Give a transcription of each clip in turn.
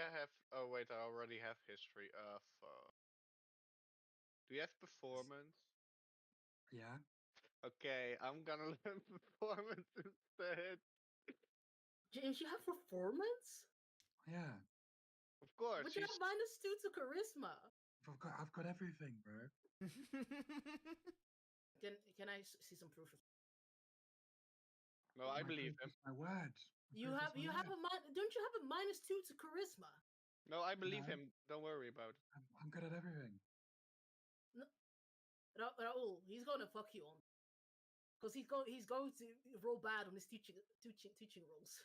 I have? Oh wait, I already have history. Do you have performance? Yeah. Okay, I'm gonna learn performance instead. James, you have performance? Yeah. Of course, But you have -2 to charisma. I've got everything, bro. Can I see some proof? No, I My believe proof him. is my word. My You proof is have my word. don't you have a -2 to charisma? No, I believe No, him. Don't worry about it. I'm good at everything. No, Raul, he's gonna fuck you on because he's going to roll bad on his teaching roles.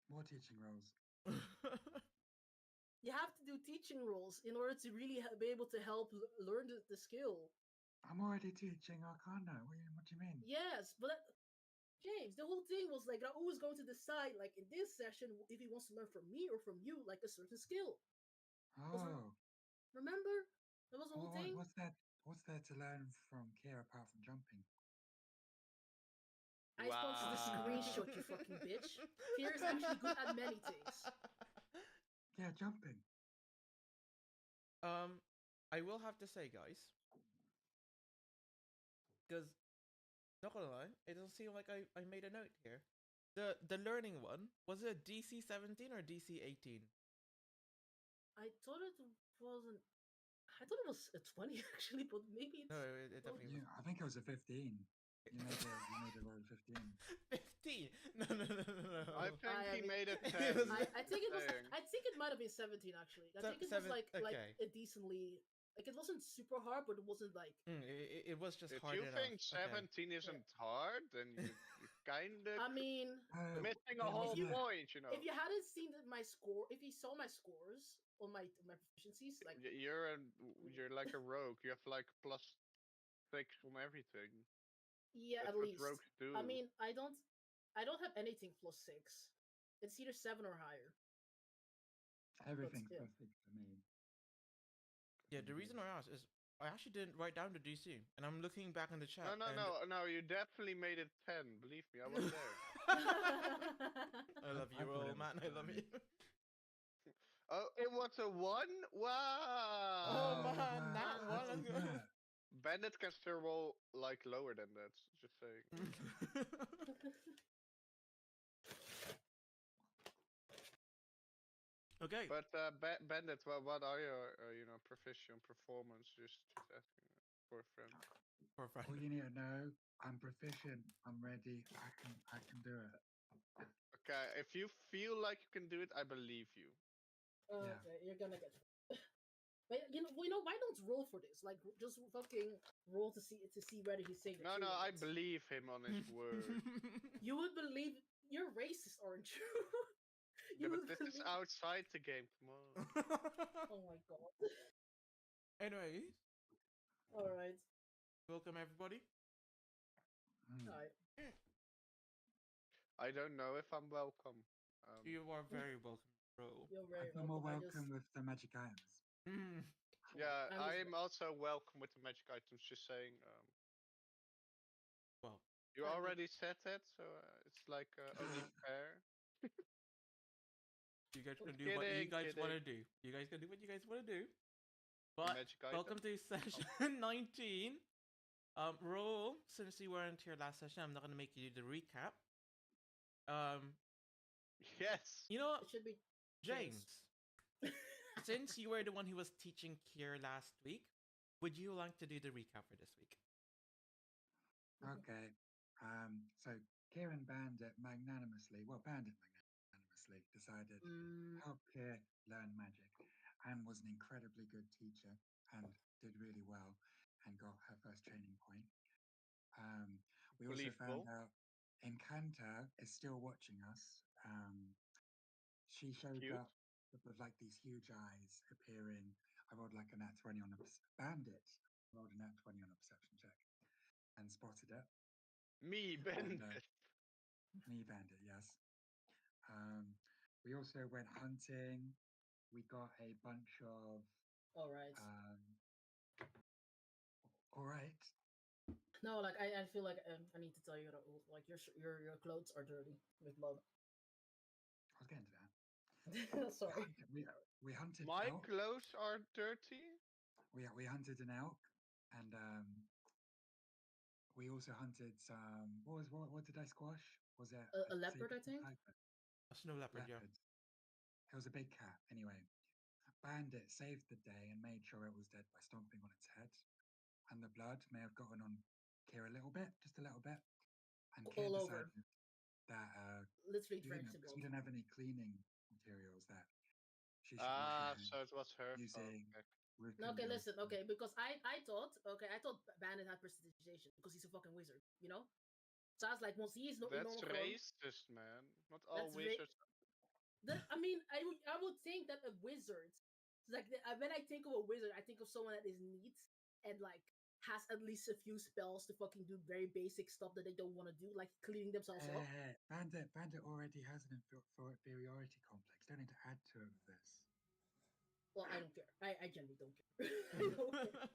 More teaching roles. You have to do teaching roles in order to really be able to help learn the skill. I'm already teaching Arcana. What do you mean? Yes, but James, the whole thing was like Raul was going to decide, like in this session, if he wants to learn from me or from you, like a certain skill. Oh, Remember? That was the whole thing. what's that? What's there to learn from Kier apart from jumping? I posted the Wow. screenshot, you fucking bitch. Kira's actually good at many things. Yeah, jumping. um, I will have to say, guys, because not gonna lie, it doesn't seem like I made a note here. The learning one, was it DC 17 or DC 18? I thought it wasn't. I thought it was a 20 actually, but maybe it's. No, it definitely Yeah, I think it was a 15. You made a roll of 15. 15. No, no, no, no, no. I think I he mean, made it It 10. was- I think it was. Saying. I think it might have been 17 actually. I think it was like okay. a decently, like it wasn't super hard, but it wasn't like. It was just If hard you enough. think 17 isn't hard, then you kind of I mean, missing a It whole wasn't point, you know. if you hadn't seen my score, if you saw my scores on my proficiencies, like You're like a rogue. You have like +6 on everything. yeah, That's at what least. rogues do. I mean, I don't have anything +6. It's either 7 or higher. everything's still. plus 6 for me. Yeah, the reason I asked is I actually didn't write down the DC, and I'm looking back in the chat. No. You definitely made it 10. Believe me, I was there. I love I you, thought old it was man. I love you. Oh, it was a 1? Oh Wow! man, wow, that one. that's Let's even go. that. Bandit can still roll like lower than that. Just saying. Okay. But Bandit, what are your proficient performance? Just asking for a friend. For a friend. All you need to know, I'm proficient. I'm ready. I can do it. Okay, if you feel like you can do it, I believe you. Yeah. Okay, you're gonna get. But why don't roll for this? Like, just fucking roll to see whether he's saying the No, truth. I believe him on his word. You would believe you're racist, aren't you? Yeah, you but would this is believe. outside the game. Come on. Oh my god. Anyways, All right. welcome everybody. Mm. All right. I don't know if I'm welcome. You are very welcome, bro. You're I very feel more welcome. welcome with the magic items. Mm. Yeah, I'm just- I'm also welcome with the magic items. Just saying. Well, You I mean- already said that, so it's like only fair. you guys can Just do what you kidding, guys want to kidding. do. You guys can do what you guys want to do. But Magic welcome item. to session 19. Roll, since you weren't here last session, I'm not gonna make you do the recap. Yes. You know what, It should be James? Since you were the one who was teaching Kier last week, would you like to do the recap for this week? Okay. So Kieran Bandit magnanimously decided Mm, help Kier learn magic and was an incredibly good teacher and did really well and got her first training point. We also found Believable. out Encanta is still watching us. She showed Cute. up with like these huge eyes appearing. I rolled like a nat 20 on a Bandit. Rolled a nat 20 on a perception check and spotted it. Me, And Bandit. me Bandit, yes. We also went hunting. We got a bunch of. all right. All right. No, like I feel like I need to tell you that like your clothes are dirty with blood. I was getting to that. Sorry. We hunted My elk. clothes are dirty. We hunted an elk, and we also hunted some. What did I squash? Was it A leopard, I saber-tooth think. tiger? A snow leopard, yeah. Leopard. It was a big cat. Anyway, Bandit saved the day and made sure it was dead by stomping on its head, and the blood may have gotten on Kier a little bit, just a little bit. And Kier All decided over. that Literally you know, drenched in because blood. we didn't have any cleaning materials, that she should wash her hands So it was her fault. using Okay. root No, okay, and listen, okay, because I thought Bandit had prestidigitation because he's a fucking wizard, you know. So I was like, once he is not in That's normal form, racist, man. Not all That's wizards. I mean, I would think that a wizard, like when I think of a wizard, I think of someone that is neat and like has at least a few spells to fucking do very basic stuff that they don't want to do, like cleaning themselves up. Bandit already has an inferiority complex. Don't need to add to it with this. Well, I don't care. I generally don't care. I don't care.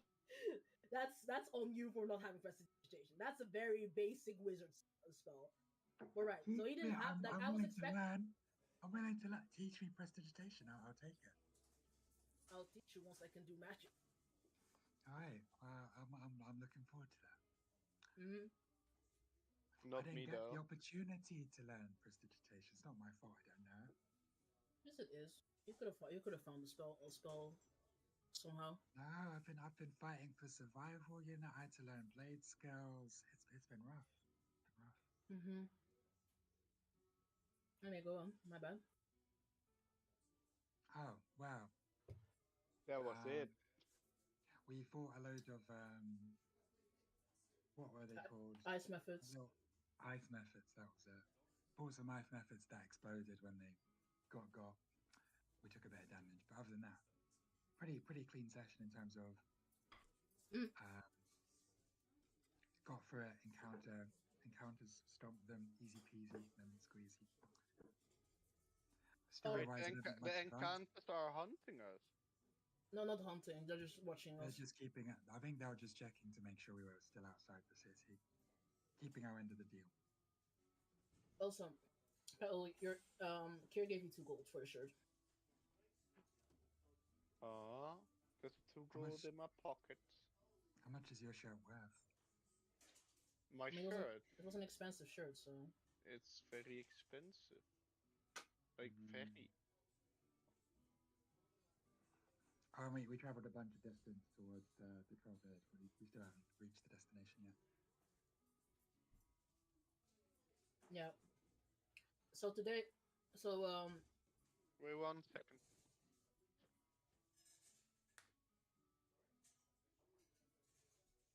That's on you for not having prestidigitation. That's a very basic wizard spell. But right, so he didn't have like I'm I was willing to expecting. learn. I'm willing to teach me prestidigitation. I'll take it. I'll teach you once I can do magic. All right. Well, I'm looking forward to that. Mm-hmm. I Not didn't me get though. the opportunity to learn prestidigitation. It's not my fault. I don't know. Yes, it is. You could have found a spell somehow. No, I've been fighting for survival. You know, I had to learn blade skills. It's been rough. It's been rough. Mm-hmm. I may go on. My bad. Oh wow. That was it. We fought a load of what were they called? Ice methods. No, ice methods. That was it. Fought some ice methods that exploded when they got. We took a bit of damage, but other than that, pretty clean session in terms of got through it. Encounters, stomped them, easy peasy, lemon squeezy. Story-wise, I don't think The much advanced. encounters are hunting us. No, not hunting. They're just watching They're us. just keeping it. I think they were just checking to make sure we were still outside the city, keeping our end of the deal. Also, your Kira gave you 2 gold for a shirt. There's 2 gold in my pocket. How much is your shirt worth? My shirt. It was an expensive shirt, so It's very expensive. Like very. Oh, we traveled a bunch of distance towards the Troll Village, but we still haven't reached the destination yet. yeah. So today, Wait 1 second.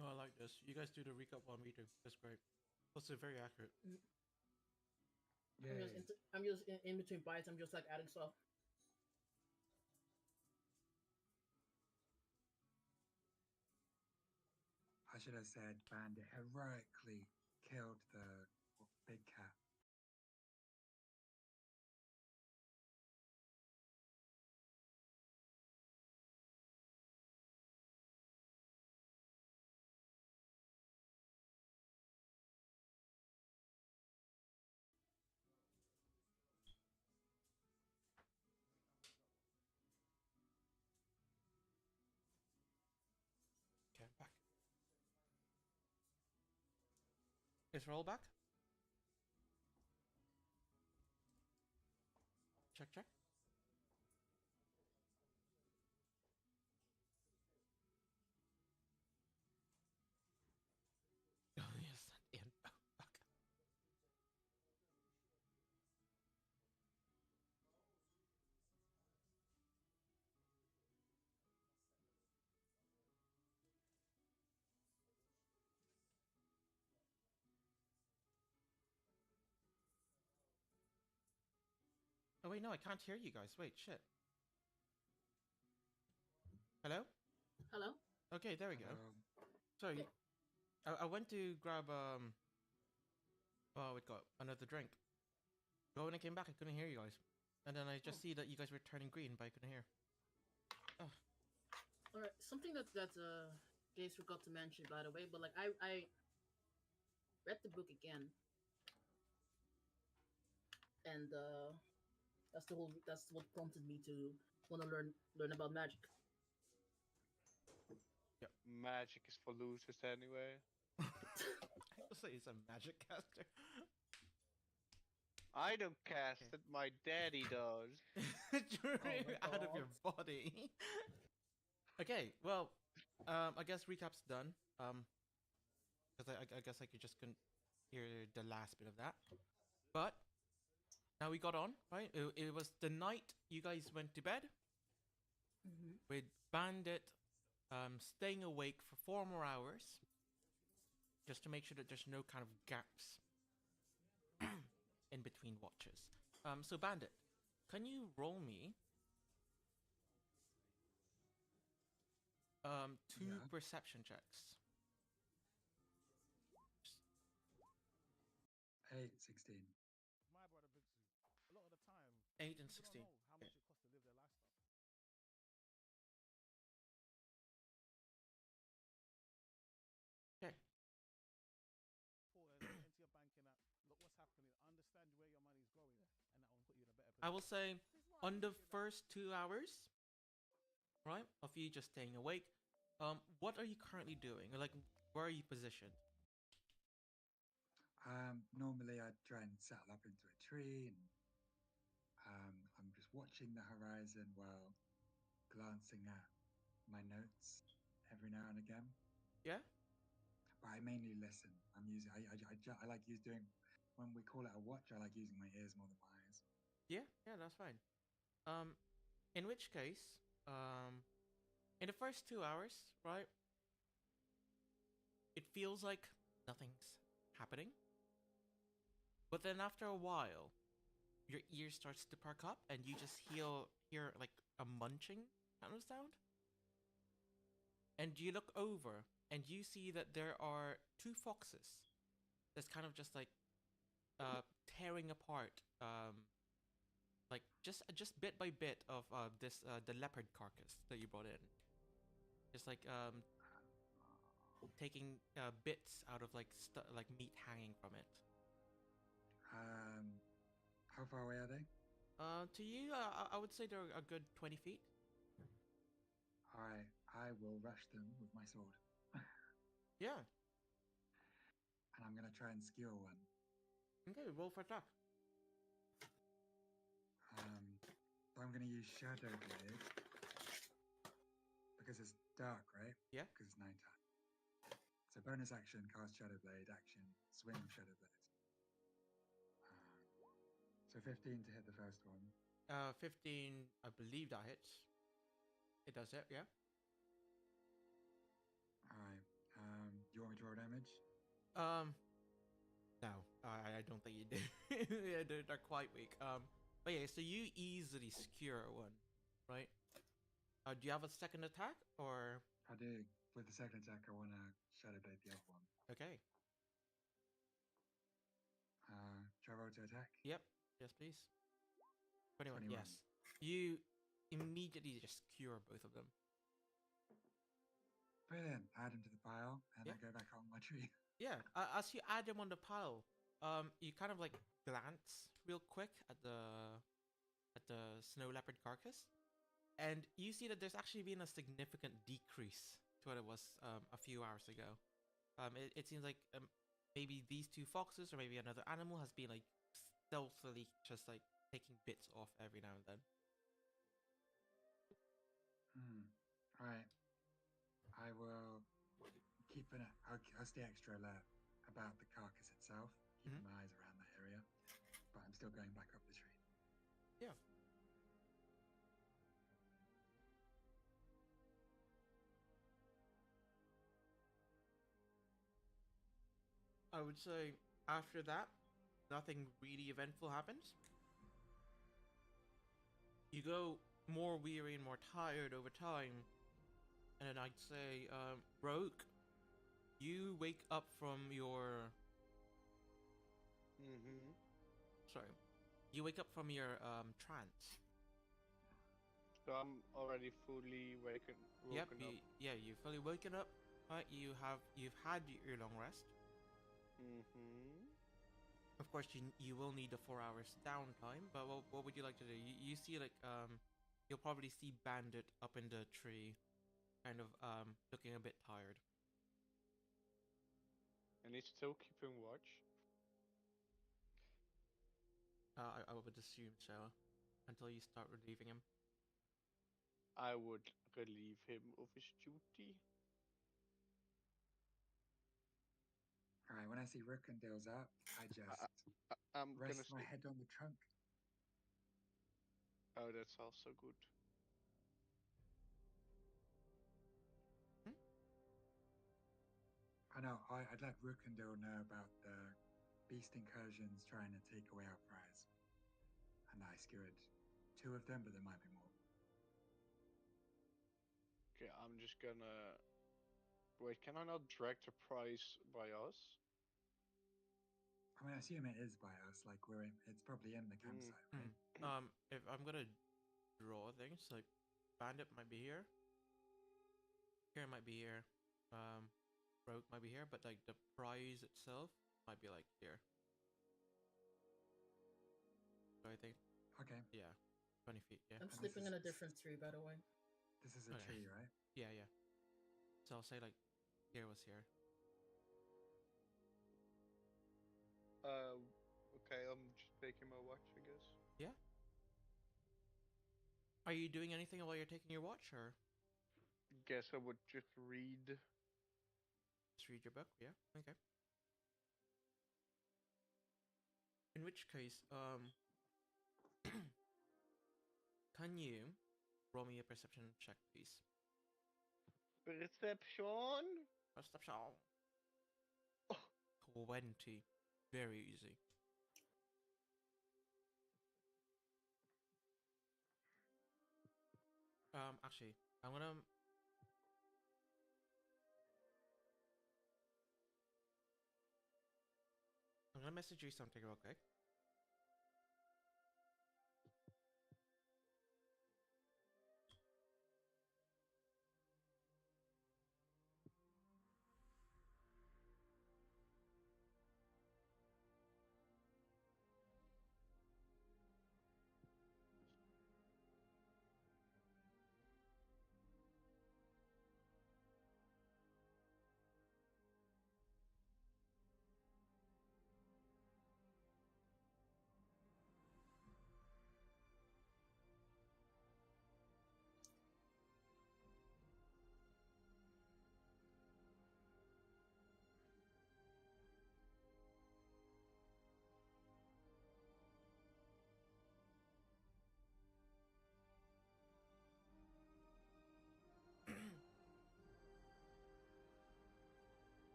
Oh, I like this. You guys do the recap while me do. That's great. Also very accurate. Yeah. I'm just in between bites. I'm just like adding stuff. I should have said Bandit heroically killed the big cat. Okay, I'm back. Is roll back? Check, check. Oh, yes, in. Oh, fuck. Oh, wait, no, I can't hear you guys. Wait, shit. Hello? Hello. Okay, there we go. Sorry, Okay. I went to grab, oh, we got another drink. But when I came back, I couldn't hear you guys. And then I just see that you guys were turning green, but I couldn't hear. Oh. All right. Something that Jace forgot to mention, by the way, but like I read the book again, and That's what prompted me to want to learn about magic. Magic is for losers anyway. I will say he's a magic caster. I don't cast it, my daddy does. Oh my Out of your God. body. Okay, well, I guess recap's done. Because I guess I could just couldn't hear the last bit of that. But now we got on, right? It was the night you guys went to bed Hmm. with Bandit staying awake for 4 more hours just to make sure that there's no kind of gaps in between watches. So Bandit, can you roll me two Yeah. perception checks? 8, 16. My brother Biggsy, a lot of the time, 8 and people 16. don't know how much it costs to live their lifestyle. Okay. Pour it into your banking app, look what's happening, understand where your money's going, and that will put you in a better I will position. say on the first 2 hours, right, of you just staying awake, what are you currently doing? Like, where are you positioned? Normally I'd try and settle up into a tree, and I'm just watching the horizon while glancing at my notes every now and again. Yeah? But I mainly listen. I like doing, when we call it a watch, I like using my ears more than my eyes. Yeah, that's fine. Um, in which case, in the first 2 hours, right, it feels like nothing's happening. But then after a while, your ear starts to perk up and you just hear like a munching kind of sound. And you look over and you see that there are two foxes that's kind of just like tearing apart like just bit by bit of this the leopard carcass that you brought in. Just like taking bits out of like like meat hanging from it. How far away are they? To you, I would say they're a good 20 feet. I will rush them with my sword, Yeah. and I'm gonna try and skewer one. Okay, roll for attack. So I'm gonna use Shadow Blade because it's dark, right? Yeah. Because it's nighttime. So bonus action, cast Shadow Blade. Action, swing Shadow Blade. So 15 to hit the first one. 15, I believe that hits. It does hit, yeah. Alright. Do you want me to roll damage? No, I don't think you do. Yeah, they're quite weak. But yeah, so you easily skewer one, right? Do you have a second attack or? I do. With the second attack, I want to Shadow Blade the other one. Okay. Shall I roll to attack? Yep. Yes, please. 21. 21. Yes. You immediately just skewer both of them. Brilliant. Add them to the pile, and Yeah. I go back on my tree. Yeah. As you add them on the pile, you kind of like glance real quick at the snow leopard carcass, and you see that there's actually been a significant decrease to what it was a few hours ago. It seems like maybe these two foxes or maybe another animal has been like stealthily just like taking bits off every now and then. Right. I will keep I'll stay extra alert about the carcass itself, keeping my eyes around that area, but I'm still going back up the tree. Yeah. I would say after that, nothing really eventful happens. You go more weary and more tired over time, and then I'd say, Rogue, you wake up from your. Sorry, you wake up from your trance. So I'm already fully woken Yep. up. Yeah, you're fully woken up. Right, you've had your long rest. Of course, you will need the 4 hours downtime. But what would you like to do? You see like you'll probably see Bandit up in the tree, kind of looking a bit tired. And he's still keeping watch. I would assume so, until you start relieving him. I would relieve him of his duty. All right, when I see Rookendale's up, I just I'm gonna rest my say, head on the trunk. oh, that's also good. Hmm? I know, I'd let Rookendale know about the beast incursions trying to take away our prize. And I skewered 2 of them, but there might be more. Okay, I'm just gonna wait. Can I not drag the prize by us? I mean, I assume it is by us, like it's probably in the campsite, right? If I'm gonna draw things, like Bandit might be here, Karen might be here, Rogue might be here, but like the prize itself might be like here. So I think, Okay, yeah, 20 feet, yeah. I'm this sleeping is- in a different tree, by the way. this is a Okay. tree, right? Yeah, yeah. So I'll say like, here was here. Okay, I'm just taking my watch, I guess. Yeah. Are you doing anything while you're taking your watch, or Guess I would just read. just read your book? Yeah. Okay. In which case, can you roll me a perception check, please? Perception. Perception. Oh. 20. Very easy. Actually, I'm gonna message you something real quick.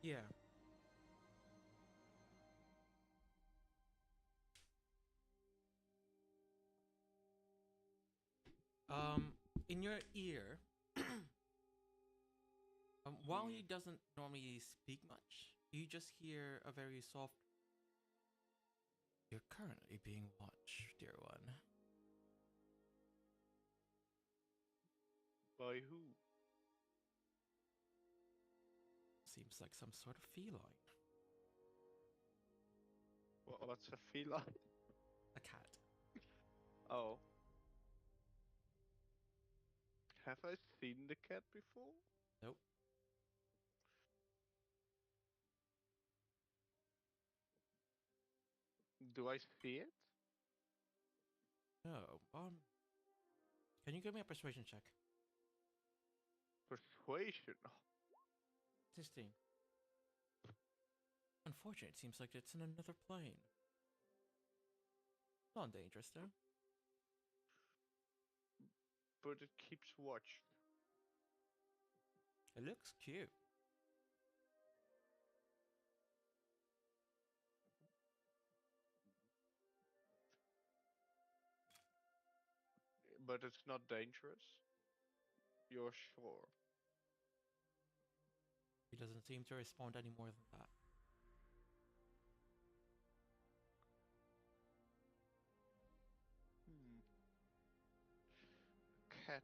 Yeah. In your ear, while he doesn't normally speak much, you just hear a very soft. You're currently being watched, dear one. By who? Seems like some sort of feline. What's a feline? A cat. Oh. Have I seen the cat before? Nope. Do I see it? No. Can you give me a persuasion check? Persuasion. 16. Unfortunately, it seems like it's in another plane. Not dangerous, though. But it keeps watch. It looks cute. But it's not dangerous. You're sure? He doesn't seem to respond any more than that. Cat.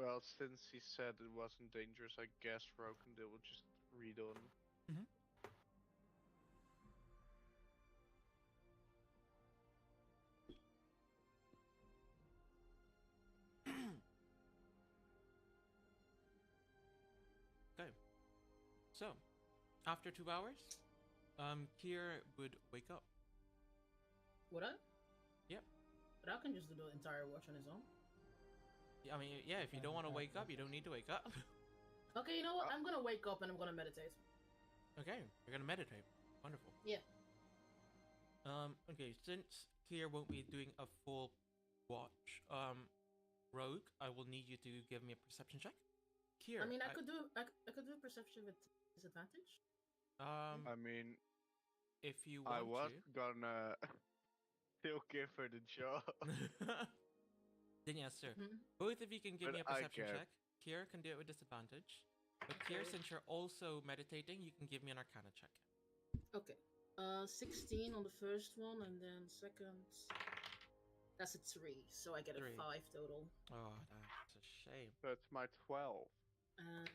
Well, since he said it wasn't dangerous, I guess Rokendil will just read on. Okay. So, after 2 hours, Kier would wake up. Would I? Yep. But I can just do the entire watch on his own. Yeah, I mean, yeah, if you don't want to wake up, you don't need to wake up. Okay, you know what? I'm gonna wake up and I'm gonna meditate. Okay, you're gonna meditate. Wonderful. Yeah. Okay, since Kier won't be doing a full watch, Rogue, I will need you to give me a perception check. Kier, I mean, I could do perception with disadvantage. I mean, if you I want was to. gonna still give her the job. Then yes, sir. Mhm. Both of you can give But me a I perception can. check. Kier can do it with disadvantage. But Kier, Okay. since you're also meditating, you can give me an Arcana check. Okay. 16 on the first one, and then second. That's a 3, so I get a 3. 5 total. Oh, that's a shame. That's my 12. And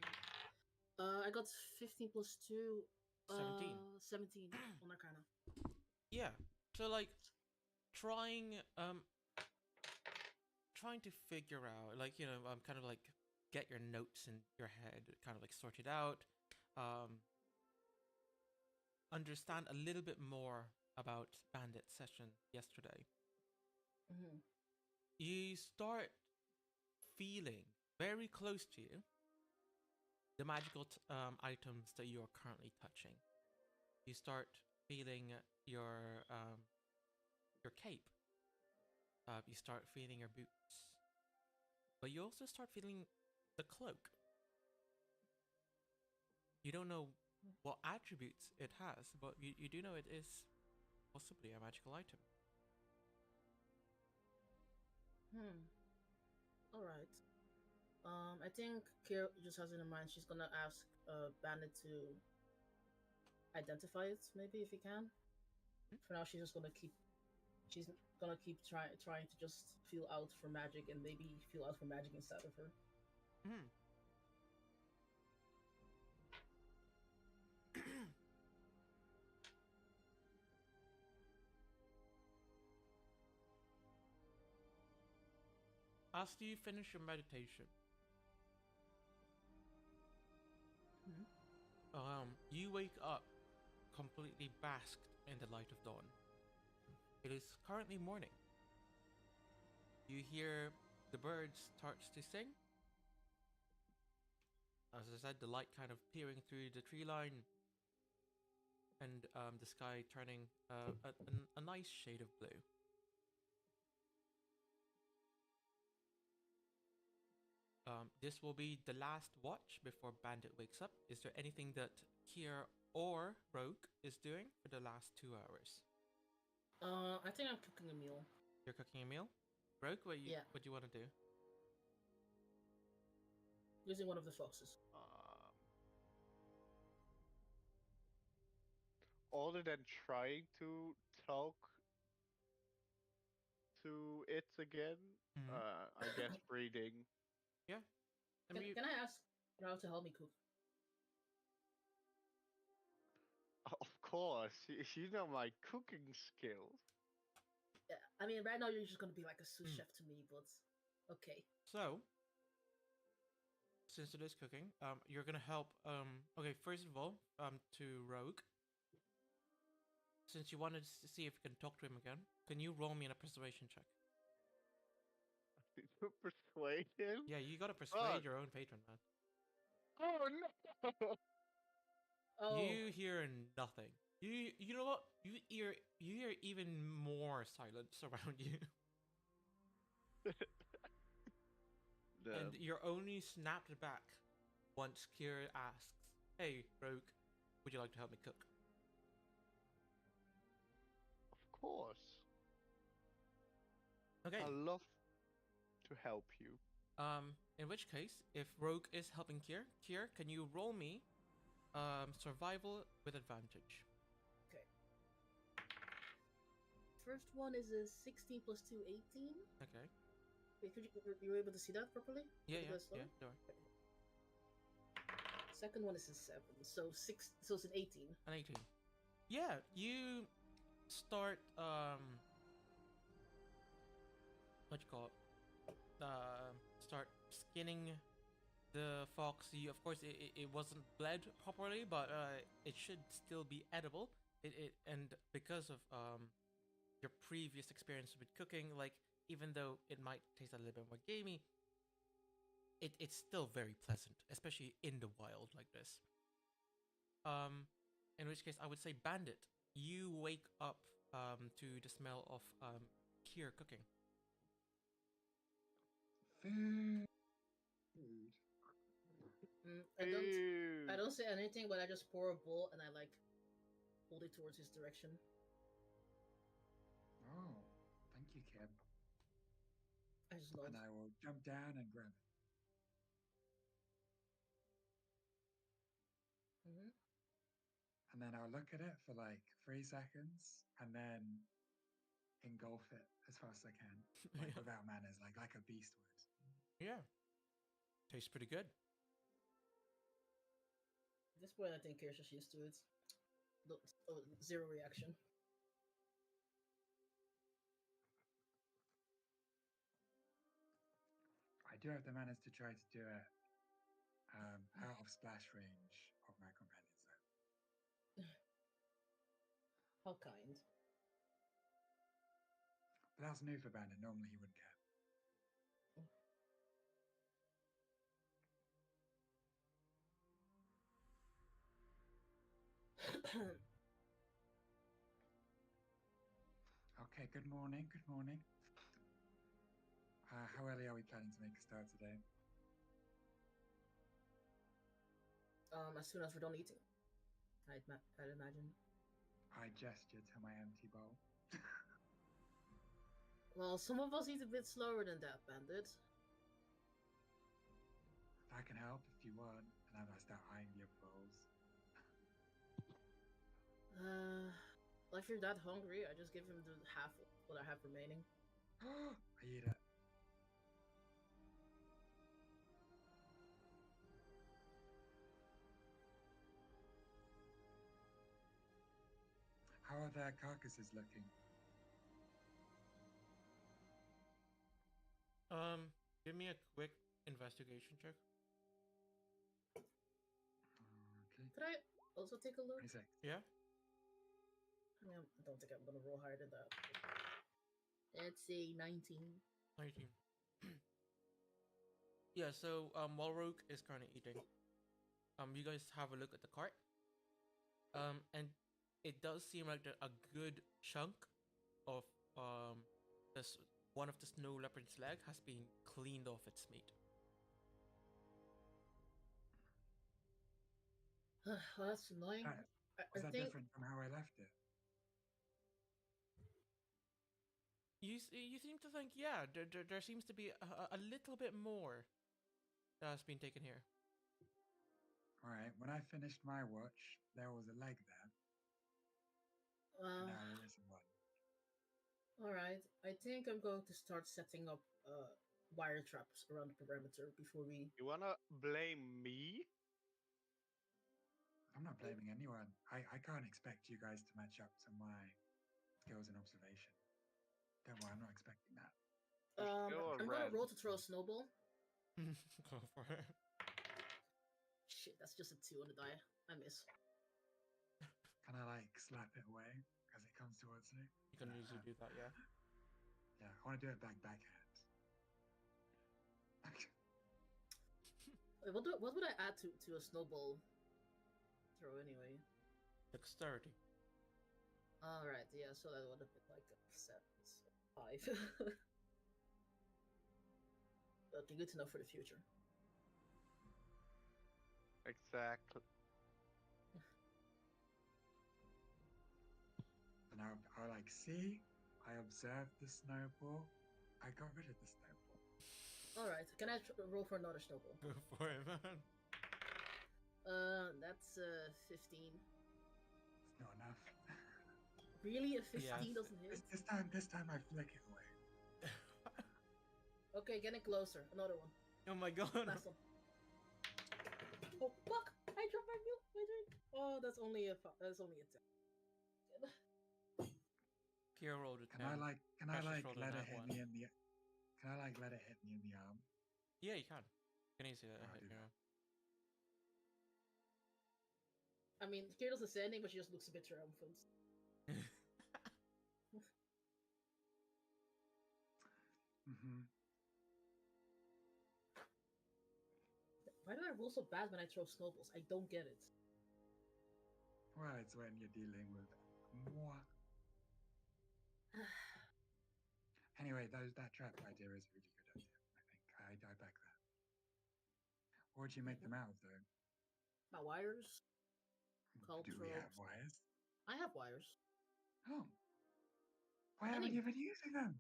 I got 15 plus 2. 17. 17 on Arcana. Yeah. So like, trying to figure out, like, kind of like get your notes in your head, kind of like sort it out, understand a little bit more about Bandit session yesterday. Mm-hmm. You start feeling very close to you the magical items that you are currently touching. You start feeling your cape. You start feeling your boots, but you also start feeling the cloak. You don't know what attributes it has, but you do know it is possibly a magical item. Alright. I think Kira just has it in mind. She's gonna ask Bandit to identify it, maybe if he can. For now, she's just gonna keep. She's gonna keep trying to just feel out for magic and maybe feel out for magic inside of her. Hmm. After you finish your meditation, you wake up completely basked in the light of dawn. It is currently morning. You hear the birds start to sing. As I said, the light kind of peering through the tree line, and the sky turning a nice shade of blue. This will be the last watch before Bandit wakes up. Is there anything that Kier or Rogue is doing for the last 2 hours? I think I'm cooking a meal. You're cooking a meal? Rogue, what do you want to do? Using one of the foxes. Other than trying to talk to it again, I guess breathing. Yeah. Can I ask Rao to help me cook? Of course, you know my cooking skills. Yeah, I mean, right now you're just gonna be like a sous chef to me, but okay. So, since it is cooking, you're gonna help. Okay, first of all, to Rogue. Since you wanted to see if you can talk to him again, can you roll me in a persuasion check? To persuade him? Yeah, you gotta persuade your own patron, man. Oh no! Oh, You hear nothing. You know what? You hear even more silence around you. And you're only snapped back once Kira asks, "Hey, Rogue, would you like to help me cook?" Of course. Okay. I love to help you. In which case, if Rogue is helping Kier, can you roll me survival with advantage? okay. First one is a 16 plus 2, 18. Okay. Wait, you were able to see that properly? Yeah, Did you yeah, guys slow? yeah. Sure. Second one is a 7, so 6. So it's an 18. An 18. Yeah, you start what you call it? Start skinning the fox. Of course, it wasn't bled properly, but it should still be edible. And because of your previous experience with cooking, like even though it might taste a little bit more gamey, it's still very pleasant, especially in the wild like this. Um, in which case, I would say Bandit, you wake up to the smell of Kier cooking. Food. I Ew. don't say anything, but I just pour a bowl and I like hold it towards his direction. Oh, thank you, Kim. I just nod. And I will jump down and grab it. Mm-hmm. And then I'll look at it for like 3 seconds and then engulf it as fast as I can, like Yeah. without manners, like a beast would. Yeah, tastes pretty good. At this point, I think Kirsch is used to it. Zero reaction. I do have the manners to try to do it out of splash range of my companions, though. How kind. But that's new for Bandit. Normally he wouldn't care. Okay, good morning. Good morning. How early are we planning to make a start today? As soon as we're done eating, I'd imagine. I gesture to my empty bowl. Well, some of us eat a bit slower than that, Bandit. I can help if you want. And then I start eyeing the other bowls. Well, if you're that hungry, I just give him the half of what I have remaining. I eat it. How are their carcasses looking? Give me a quick investigation check. Okay. Could I also take a look? 26. Yeah. I don't think I'm gonna roll higher than that. Let's say 19. 19. Yeah, so while Rogue is currently eating, you guys have a look at the cart. And it does seem like a good chunk of this one of the snow leopard's leg has been cleaned off its meat. Well, that's annoying. Was I that think different from how I left it? You seem to think, yeah, there seems to be a little bit more that has been taken here. Alright, when I finished my watch, there was a leg there. Now there isn't one. Alright, I think I'm going to start setting up wire traps around the perimeter before we... You wanna blame me? I'm not blaming anyone. I can't expect you guys to match up to my skills and observation. Don't worry, I'm not expecting that. Still a I'm gonna red. roll to throw a snowball. Go for it. Shit, that's just a 2 on the die. I miss. Can I like slap it away as it comes towards me? You can usually do that, yeah. Yeah, I want to do it backhand. Wait, what would I add to a snowball throw anyway? Dexterity. Alright, yeah, so that would have been like a 7, so 5. That'd be good to know for the future. Exactly. And I'll like, see, I observed the snowball. I got rid of the snowball. Alright, can I roll for another snowball? Go for it, man. That's 15. It's not enough. Really? A 15 Yeah. doesn't hit? This time I flick it away. Okay, getting closer. Another one. Oh my god. Last one. Oh fuck! I dropped my milk. My drink. Oh, that's only a 10. Kira rolled a Can I 10. like Precious rolled a let it nat hit 1. me in the Can I like let it hit me in the arm? Yeah, you can. You can easily I'll hit, do you that. know. I mean, Kira doesn't say anything, but she just looks a bit triumphant. Mm-hmm. Why do I roll so bad when I throw snowballs? I don't get it. Well, it's when you're dealing with moi. Anyway, that trap idea is a really good idea. I think I back that. What would you make them out of though? My wires. Do we have Caltropes. wires? I have wires. Oh, why haven't you been using them?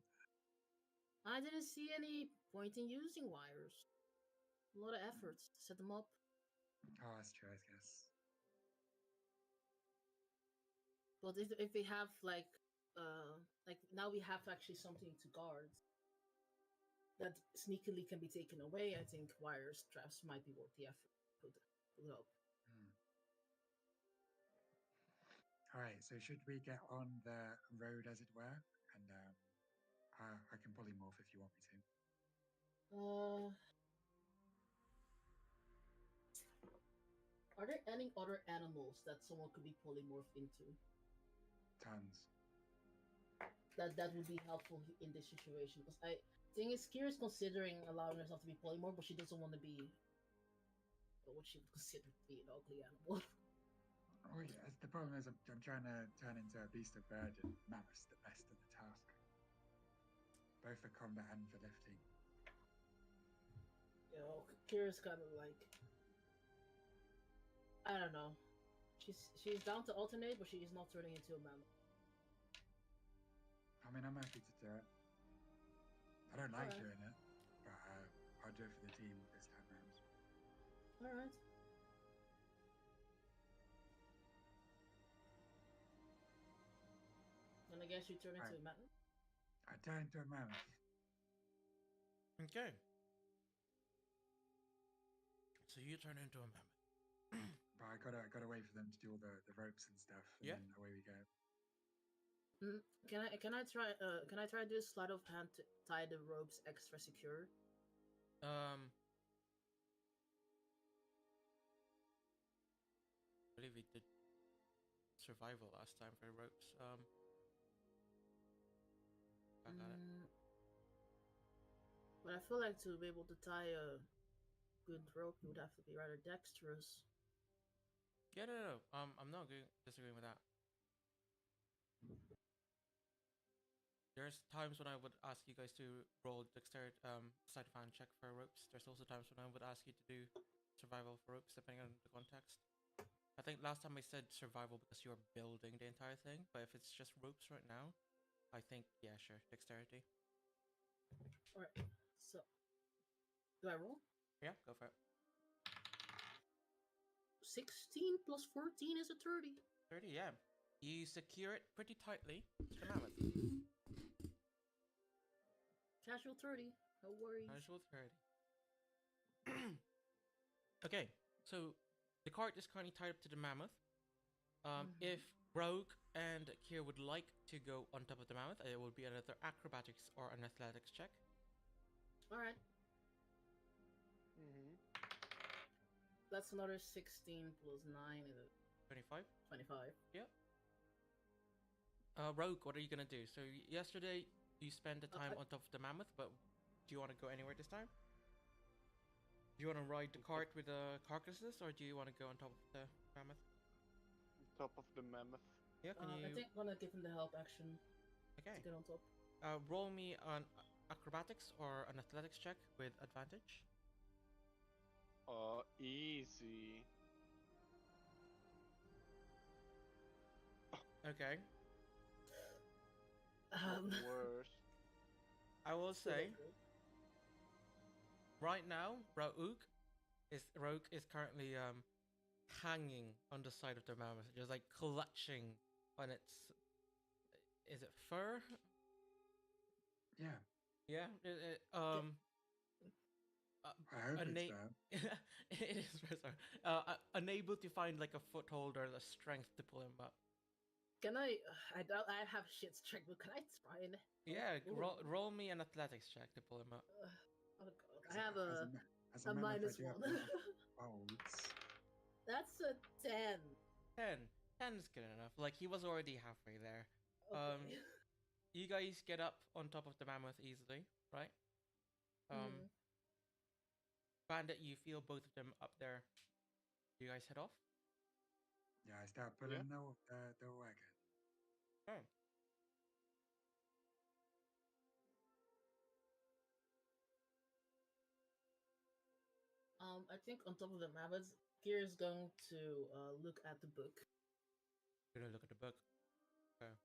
I didn't see any point in using wires. A lot of effort to set them up. Oh, that's true, I guess. But if we have like now we have actually something to guard that sneakily can be taken away, I think wires traps might be worth the effort. Put up. Hmm. All right, so should we get on the road, as it were? And I can polymorph if you want me to. Are there any other animals that someone could be polymorphed into? Tons. That would be helpful in this situation, because I think Kira is considering allowing herself to be polymorph, but she doesn't want to be what she would consider to be an ugly animal. Oh yes, the problem is I'm trying to turn into a beast of burden. Mammoth's the best of the task, both for combat and for lifting. You know, Kira's kind of like, I don't know. She's down to alternate, but she is not turning into a mammoth. I mean, I'm happy to do it. I don't like Alright. doing it, but I'll do it for the team this time round. All right. And I guess you turn into a mammoth. I turn into a mammoth. Okay. So you turn into a mammoth. But I gotta wait for them to do all the ropes and stuff, and Yeah. then away we go. Can I try to do a sleight of hand to tie the ropes extra secure? I believe we did survival last time for ropes. I got it. But I feel like to be able to tie a good rope, you would have to be rather dexterous. Yeah, no. I'm not disagreeing with that. There's times when I would ask you guys to roll dexterity, sleight of hand check for ropes. There's also times when I would ask you to do survival for ropes, depending on the context. I think last time I said survival because you are building the entire thing, but if it's just ropes right now, I think, yeah, sure, dexterity. Alright, so do I roll? Yeah, go for it. 16 plus 14 is a 30. 30, yeah. You secure it pretty tightly to the mammoth. Casual 30, no worries. Casual 30. Okay, so the cart is currently tied up to the mammoth. If Rogue and Kier would like to go on top of the mammoth, it would be another acrobatics or an athletics check. Alright, Mm-hmm. that's another 16 plus 9 is 25. 25. Yep. Rogue, what are you gonna do? So yesterday you spent the time on top of the mammoth, but do you want to go anywhere this time? Do you want to ride the cart with the carcasses, or do you want to go on top of the mammoth? Top of the mammoth. Yeah, can you? I think I'm gonna give him the help action Okay. to get on top. Roll me an acrobatics or an athletics check with advantage. Easy. Okay. Worse. I will say, right now, Rogue is currently hanging on the side of the mammoth, just like clutching on its. Is it fur? Yeah. Yeah. I hope it's Una- there. it is very sorry. Unable to find like a foothold or the strength to pull him up. Can I? I don't. I have shit strength, but can I try and? Yeah, Ooh. roll me an athletics check to pull him up. Oh god, I have a As a mammoth, I do -1. have a lot of bolts. That's a 10. 10. 10 is good enough. Like, he was already halfway there. Okay. You guys get up on top of the mammoth easily, right? Mhm. Bandit, you feel both of them up there. Do you guys head off? Yeah, I start Yeah. pulling the wagon. Oh. I think on top of the mammoths, Kier is going to look at the book. Gonna look at the book. Okay.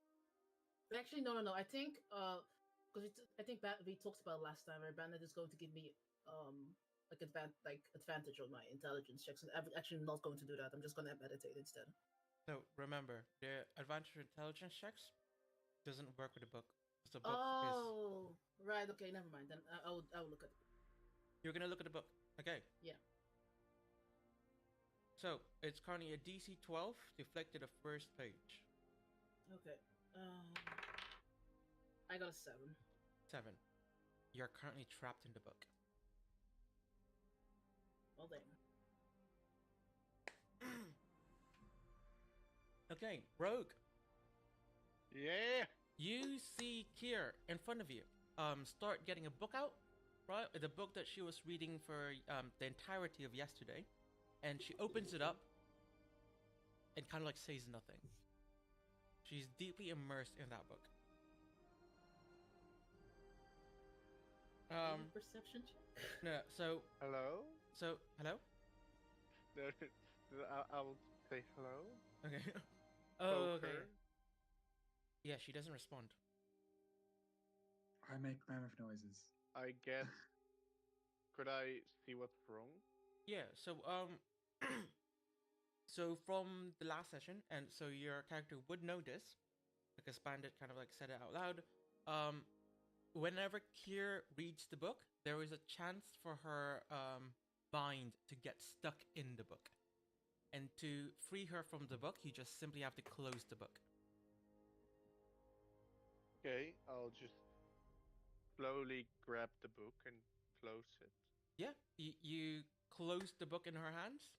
Actually, no. I think because I think we talked about last time. Where Bandit is going to give me advantage on my intelligence checks, and I'm actually not going to do that. I'm just going to meditate instead. So remember, the advantage intelligence checks doesn't work with the book. The book is. Oh, right. Okay, never mind. Then I will look at it. You're gonna look at the book. Okay. Yeah. So it's currently a DC 12 to flick to the first page. Okay. I got a 7. 7. You're currently trapped in the book. Well, damn. Okay, Rogue. Yeah. You see Kier in front of you. Start getting a book out, right? The book that she was reading for the entirety of yesterday, and she opens it up and kind of like says nothing. She's deeply immersed in that book. Perception check. No, so Hello. hello. No, I will say hello. Okay. Oh, Poke okay. her. Yeah, she doesn't respond. I make mammoth noises. I guess. Could I see what's wrong? Yeah. So so from the last session, and so your character would know this because Bandit kind of like said it out loud. Whenever Kier reads the book, there is a chance for her mind to get stuck in the book. And to free her from the book, you just simply have to close the book. Okay, I'll just slowly grab the book and close it. Yeah, you close the book in her hands,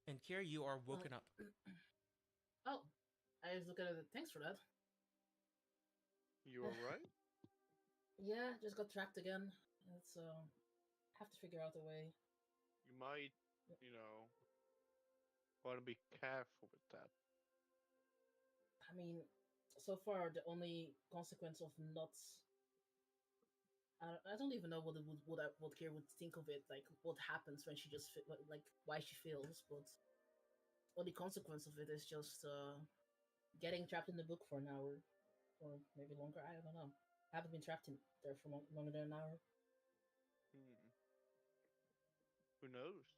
and Kier, you are woken up. Oh, I just look at it. Thanks for that. You alright? Yeah, just got trapped again. It's have to figure out a way. You might, want to be careful with that. I mean, so far the only consequence of not. I don't even know what Kier would think of it. Like what happens when she just like why she feels, but only consequence of it is just getting trapped in the book for an hour, or maybe longer. I don't know. I haven't been trapped in there for longer than an hour. Who knows?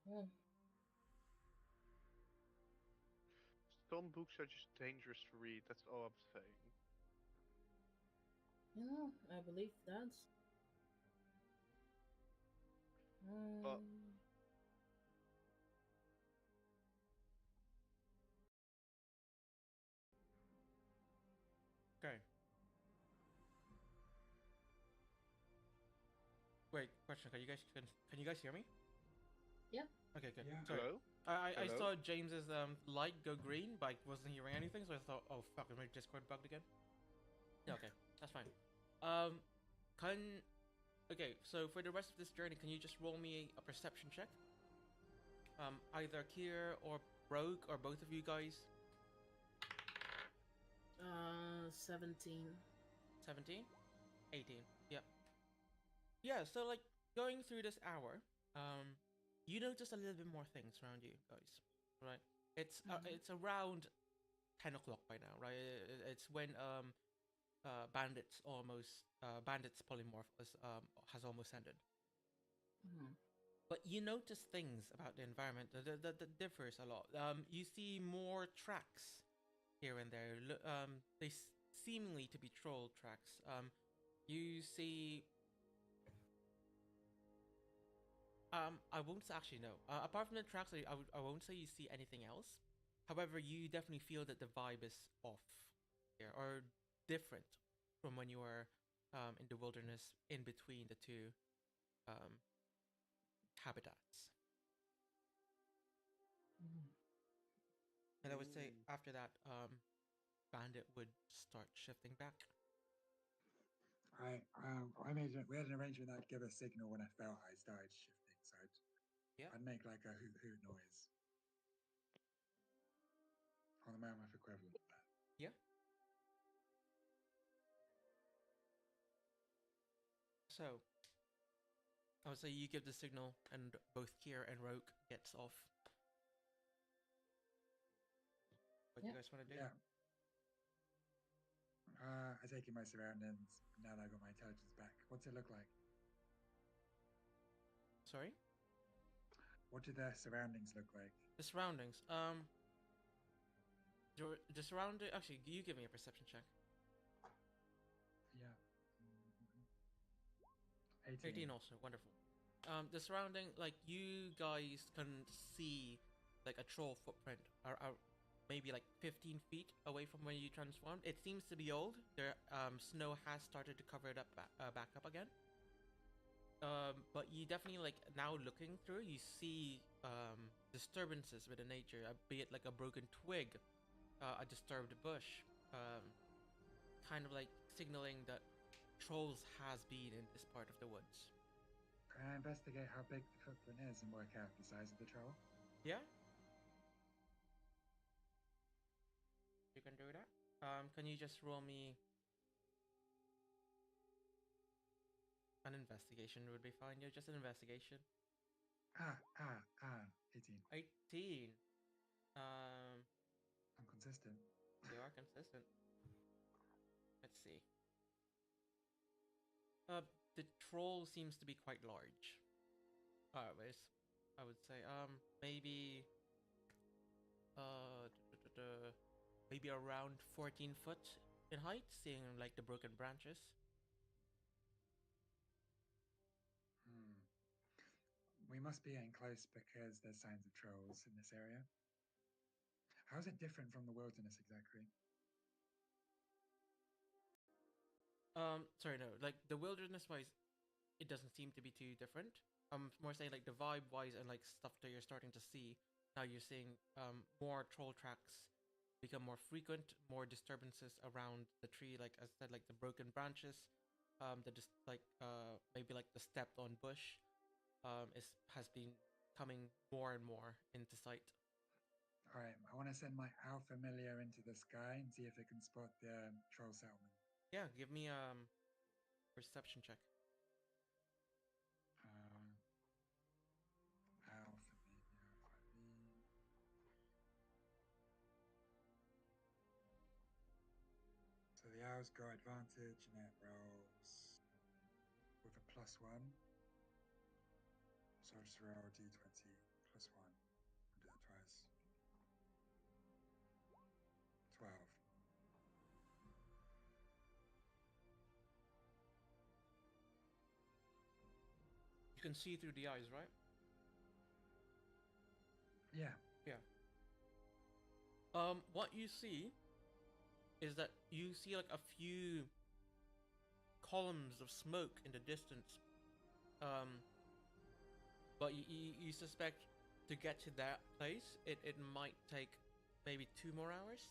Hmm. Some books are just dangerous to read. That's all I'm saying. Yeah, I believe that. Okay. Wait, question. Can you guys hear me? Yeah. Okay, good. Yeah. Sorry. Hello? I Hello? saw James's light go green, but I wasn't hearing anything, so I thought, oh fuck, am I Discord bugged again? Yeah, okay, that's fine. Okay, so for the rest of this journey, can you just roll me a perception check? Either Kier or Rogue or both of you guys. 17. 17? 18. Yep. Yeah, so like going through this hour, you notice a little bit more things around you guys, right? It's around 10 o'clock by now, right? It's when bandits polymorph has almost ended. But you notice things about the environment that differs a lot. You see more tracks here and there. They seemingly to be troll tracks. You see I won't actually know. Apart from the tracks, I won't say you see anything else. However, you definitely feel that the vibe is off here, or different from when you were in the wilderness in between the two um, habitats. And I would say Mm. after that, Bandit would start shifting back. I we had an arrangement that I'd give a signal when I felt I started shifting, so Yeah. I'd make like a hoot hoot noise on the mammoth equivalent of that. Yeah. So I would say you give the signal, and both Kier and Roke gets off. What do you Yeah. guys want to do? Yeah. I take in my surroundings now that I got my intelligence back. What's it look like? Sorry. What do the surroundings look like? The surroundings. The surrounding. Actually, you give me a perception check. Yeah. 18. 18 also, wonderful. The surrounding, like you guys can see, like a troll footprint, or maybe like 15 feet away from where you transformed. It seems to be old. There, snow has started to cover it up, back up again. But you definitely like now looking through, you see disturbances within nature, be it like a broken twig, a disturbed bush, kind of like signaling that trolls has been in this part of the woods. Can I investigate how big the footprint is and work out the size of the troll? Yeah, you can do that. Can you just roll me an investigation? Would be fine. Yeah, just an investigation. 18. 18. I'm consistent. You are consistent. Let's see. The troll seems to be quite large. Anyways, I would say maybe maybe around 14 foot in height, seeing like the broken branches. We must be getting close because there's signs of trolls in this area. How is it different from the wilderness exactly? Sorry, no, like the wilderness wise, it doesn't seem to be too different. I'm more saying like the vibe wise and like stuff that you're starting to see. Now you're seeing more troll tracks become more frequent, more disturbances around the tree, like as I said, like the broken branches, the just like maybe like the stepped on bush, has been coming more and more into sight. All right, I want to send my Alpha Familiar into the sky and see if it can spot the troll settlement. Yeah, give me perception check. Alpha Familiar, vibin. So the owl's got advantage and it rolls with a +1. So I'll just roll d20 +1. I'll do that twice. 12. You can see through the eyes, right? Yeah. Yeah. What you see is that you see like a few columns of smoke in the distance. But you suspect to get to that place, it might take maybe 2 more hours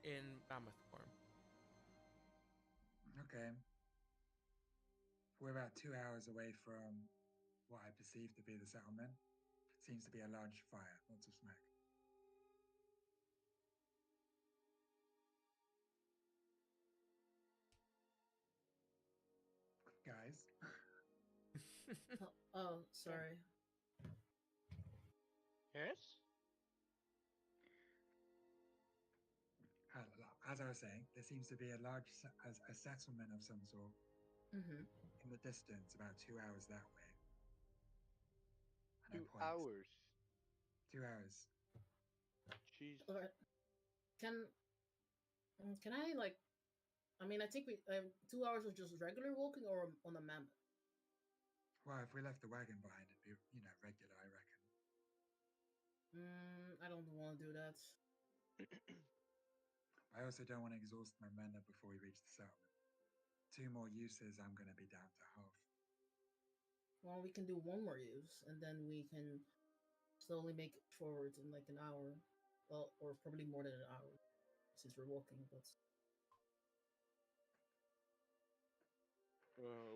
in mammoth form. Okay. We're about 2 hours away from what I perceive to be the settlement. Seems to be a large fire, lots of smoke. Guys, Oh, sorry. Yes? as I was saying, there seems to be a large a settlement of some sort Mm-hmm. in the distance, about 2 hours that way. And I 2 point. hours. 2 hours. Jeez. All right. Can I like? I mean, I think we 2 hours of just regular walking or on a mammoth. Well, if we left the wagon behind, it'd be, regular, I reckon. I don't want to do that. I also don't want to exhaust my mana before we reach the settlement. 2 more uses, I'm going to be down to half. Well, we can do one more use, and then we can slowly make it forward in like an hour. Well, or probably more than an hour, since we're walking, but...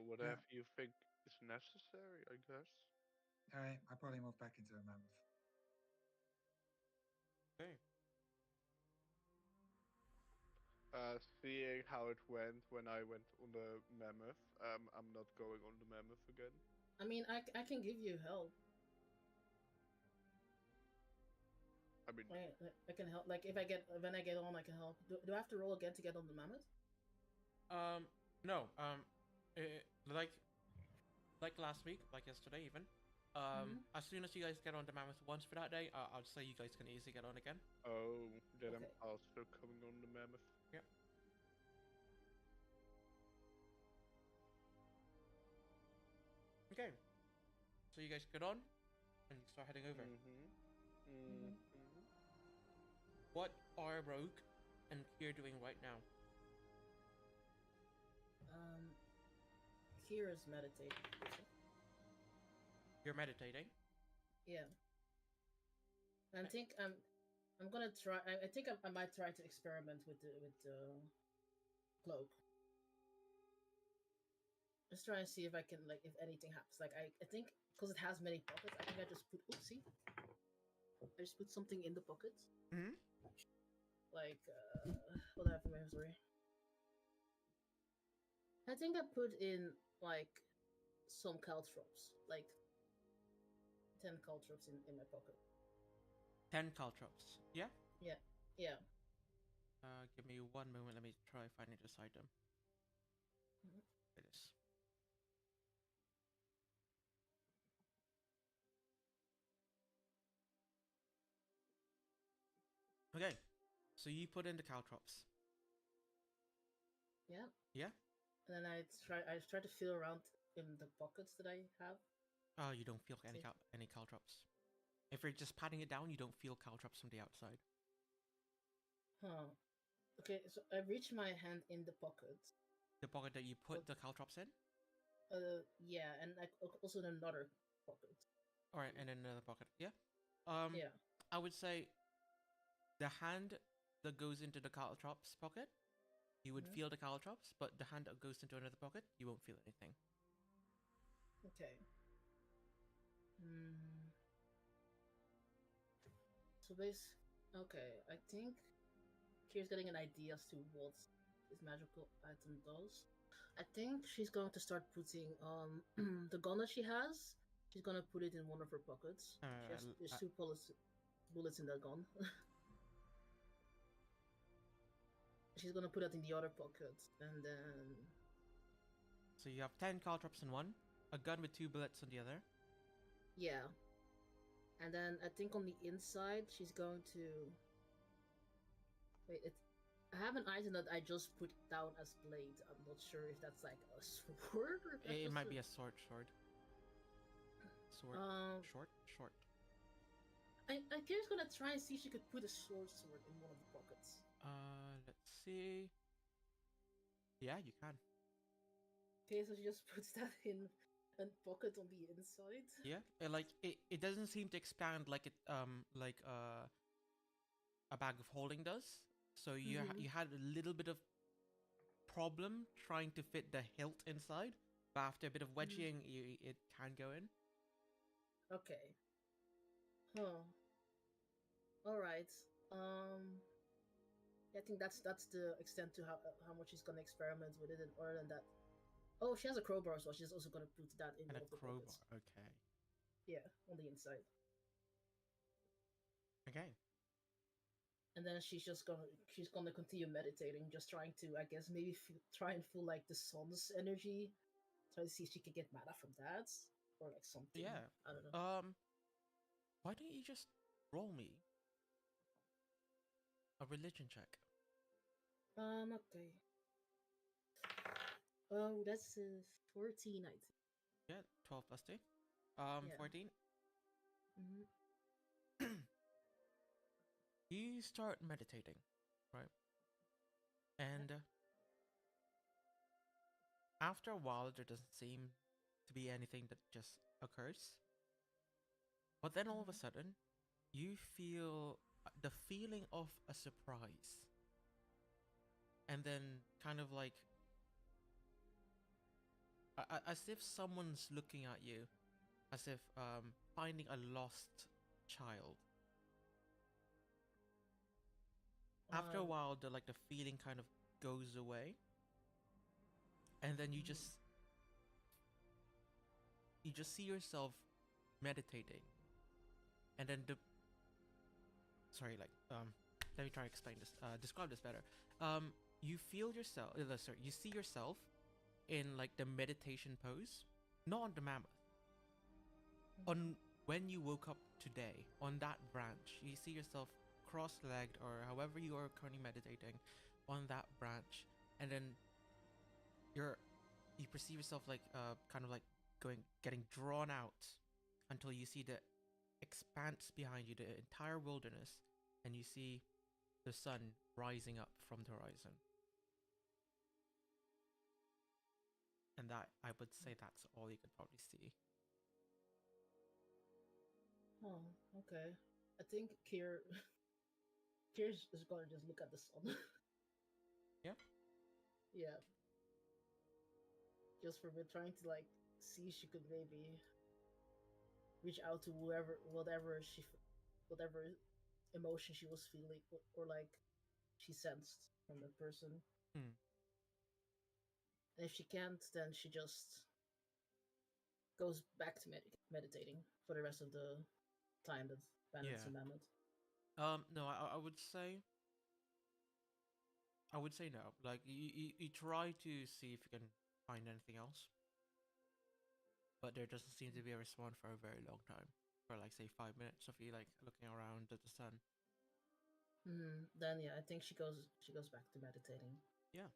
Whatever you think is necessary, I guess. Alright, I'll probably move back into a mammoth. Okay. Seeing how it went when I went on the mammoth, I'm not going on the mammoth again. I mean, I can give you help. I mean, I can help. Like, when I get on, I can help. Do I have to roll again to get on the mammoth? No. Like last week, like yesterday even. As soon as you guys get on the mammoth once for that day, I'll say you guys can easily get on again. oh, then Okay. I'm also coming on the mammoth. Yep. Okay. So you guys get on, and you start heading over. What are Rogue and Kier doing right now? Kira's meditating. You're meditating. Yeah. I think I'm gonna try. I think I might try to experiment with the cloak. Just try and see if I can, like, if anything happens. Like, I think because it has many pockets, I think I just put. Oopsie. I just put something in the pocket. Mm-hmm. Like, what do I have in my inventory? I think I put in like some caltrops, like 10 caltrops in my pocket. 10 caltrops. Yeah? Yeah. Yeah. Give me one moment. Let me try finding this item. Mhm. It is. Okay. So you put in the caltrops. Yeah. Yeah? And then I try to feel around in the pockets that I have. Oh, you don't feel any See. any caltrops. If you're just patting it down, you don't feel caltrops from the outside. Huh. Okay, so I reach my hand in the pocket. The pocket that you put the caltrops in? Yeah, and also in another pocket. Alright, and in another pocket. Yeah? Yeah. I would say the hand that goes into the caltrops pocket, you would feel the caltrops, but the hand that goes into another pocket, you won't feel anything. Okay. So okay, I think Kira's getting an idea as to what this magical item does. I think she's going to start putting the gun that she has. She's gonna put it in one of her pockets. There's 2 bullets in that gun. She's gonna put it in the other pocket, and then. So you have 10 caltrops in one, a gun with 2 bullets on the other. Yeah. And then I think on the inside she's going to. Wait, I have an item that I just put down as blade. I'm not sure if that's like a sword or if that's It might be a sword. Sword. Short. I Kira's gonna try and see if she could put a sword in one of the pockets. Let's see. Yeah, you can. Okay, so she just puts that in a pocket on the inside. Yeah, it doesn't seem to expand like a bag of holding does. So you had a little bit of problem trying to fit the hilt inside, but after a bit of wedging, it can go in. Okay. Huh. All right. I think that's the extent to how much she's gonna experiment with it, and other than that, oh, she has a crowbar as well. She's also gonna put that in And one a of the crowbar. pockets. Okay. Yeah, on the inside. Okay. And then she's gonna continue meditating, just trying to, I guess, maybe try and feel like the sun's energy, try to see if she can get mana from that, or like something. Yeah. I don't know. Why don't you just roll me a religion check? Okay. Oh, that's 14, I think. Yeah, 12 plus 2. Yeah. 14. Mhm. You start meditating, right? And after a while, there doesn't seem to be anything that just occurs. But then all of a sudden, you feel the feeling of a surprise. And then kind of like as if someone's looking at you, as if finding a lost child. After a while, the feeling kind of goes away, and then you just see yourself meditating, and then let me try to explain this, describe this better. You feel yourself, you see yourself in like the meditation pose, not on the mammoth. On when you woke up today, on that branch, you see yourself cross-legged or however you are currently meditating on that branch, and then you perceive yourself like kind of like getting drawn out until you see the expanse behind you, the entire wilderness, and you see the sun rising up from the horizon. And that, I would say, that's all you could probably see. Oh, okay. I think Kier's is gonna just look at the sun. Yeah. Yeah. Just for me trying to like see if she could maybe reach out to whatever emotion she was feeling, or like she sensed from that person. Hmm. And if she can't, then she just goes back to meditating for the rest of the time that Bandit's Yeah. a mammoth. No, I would say no. Like you try to see if you can find anything else, but there doesn't seem to be a response for a very long time. For like say 5 minutes of you like looking around at the sun. Then yeah, I think she goes back to meditating. Yeah.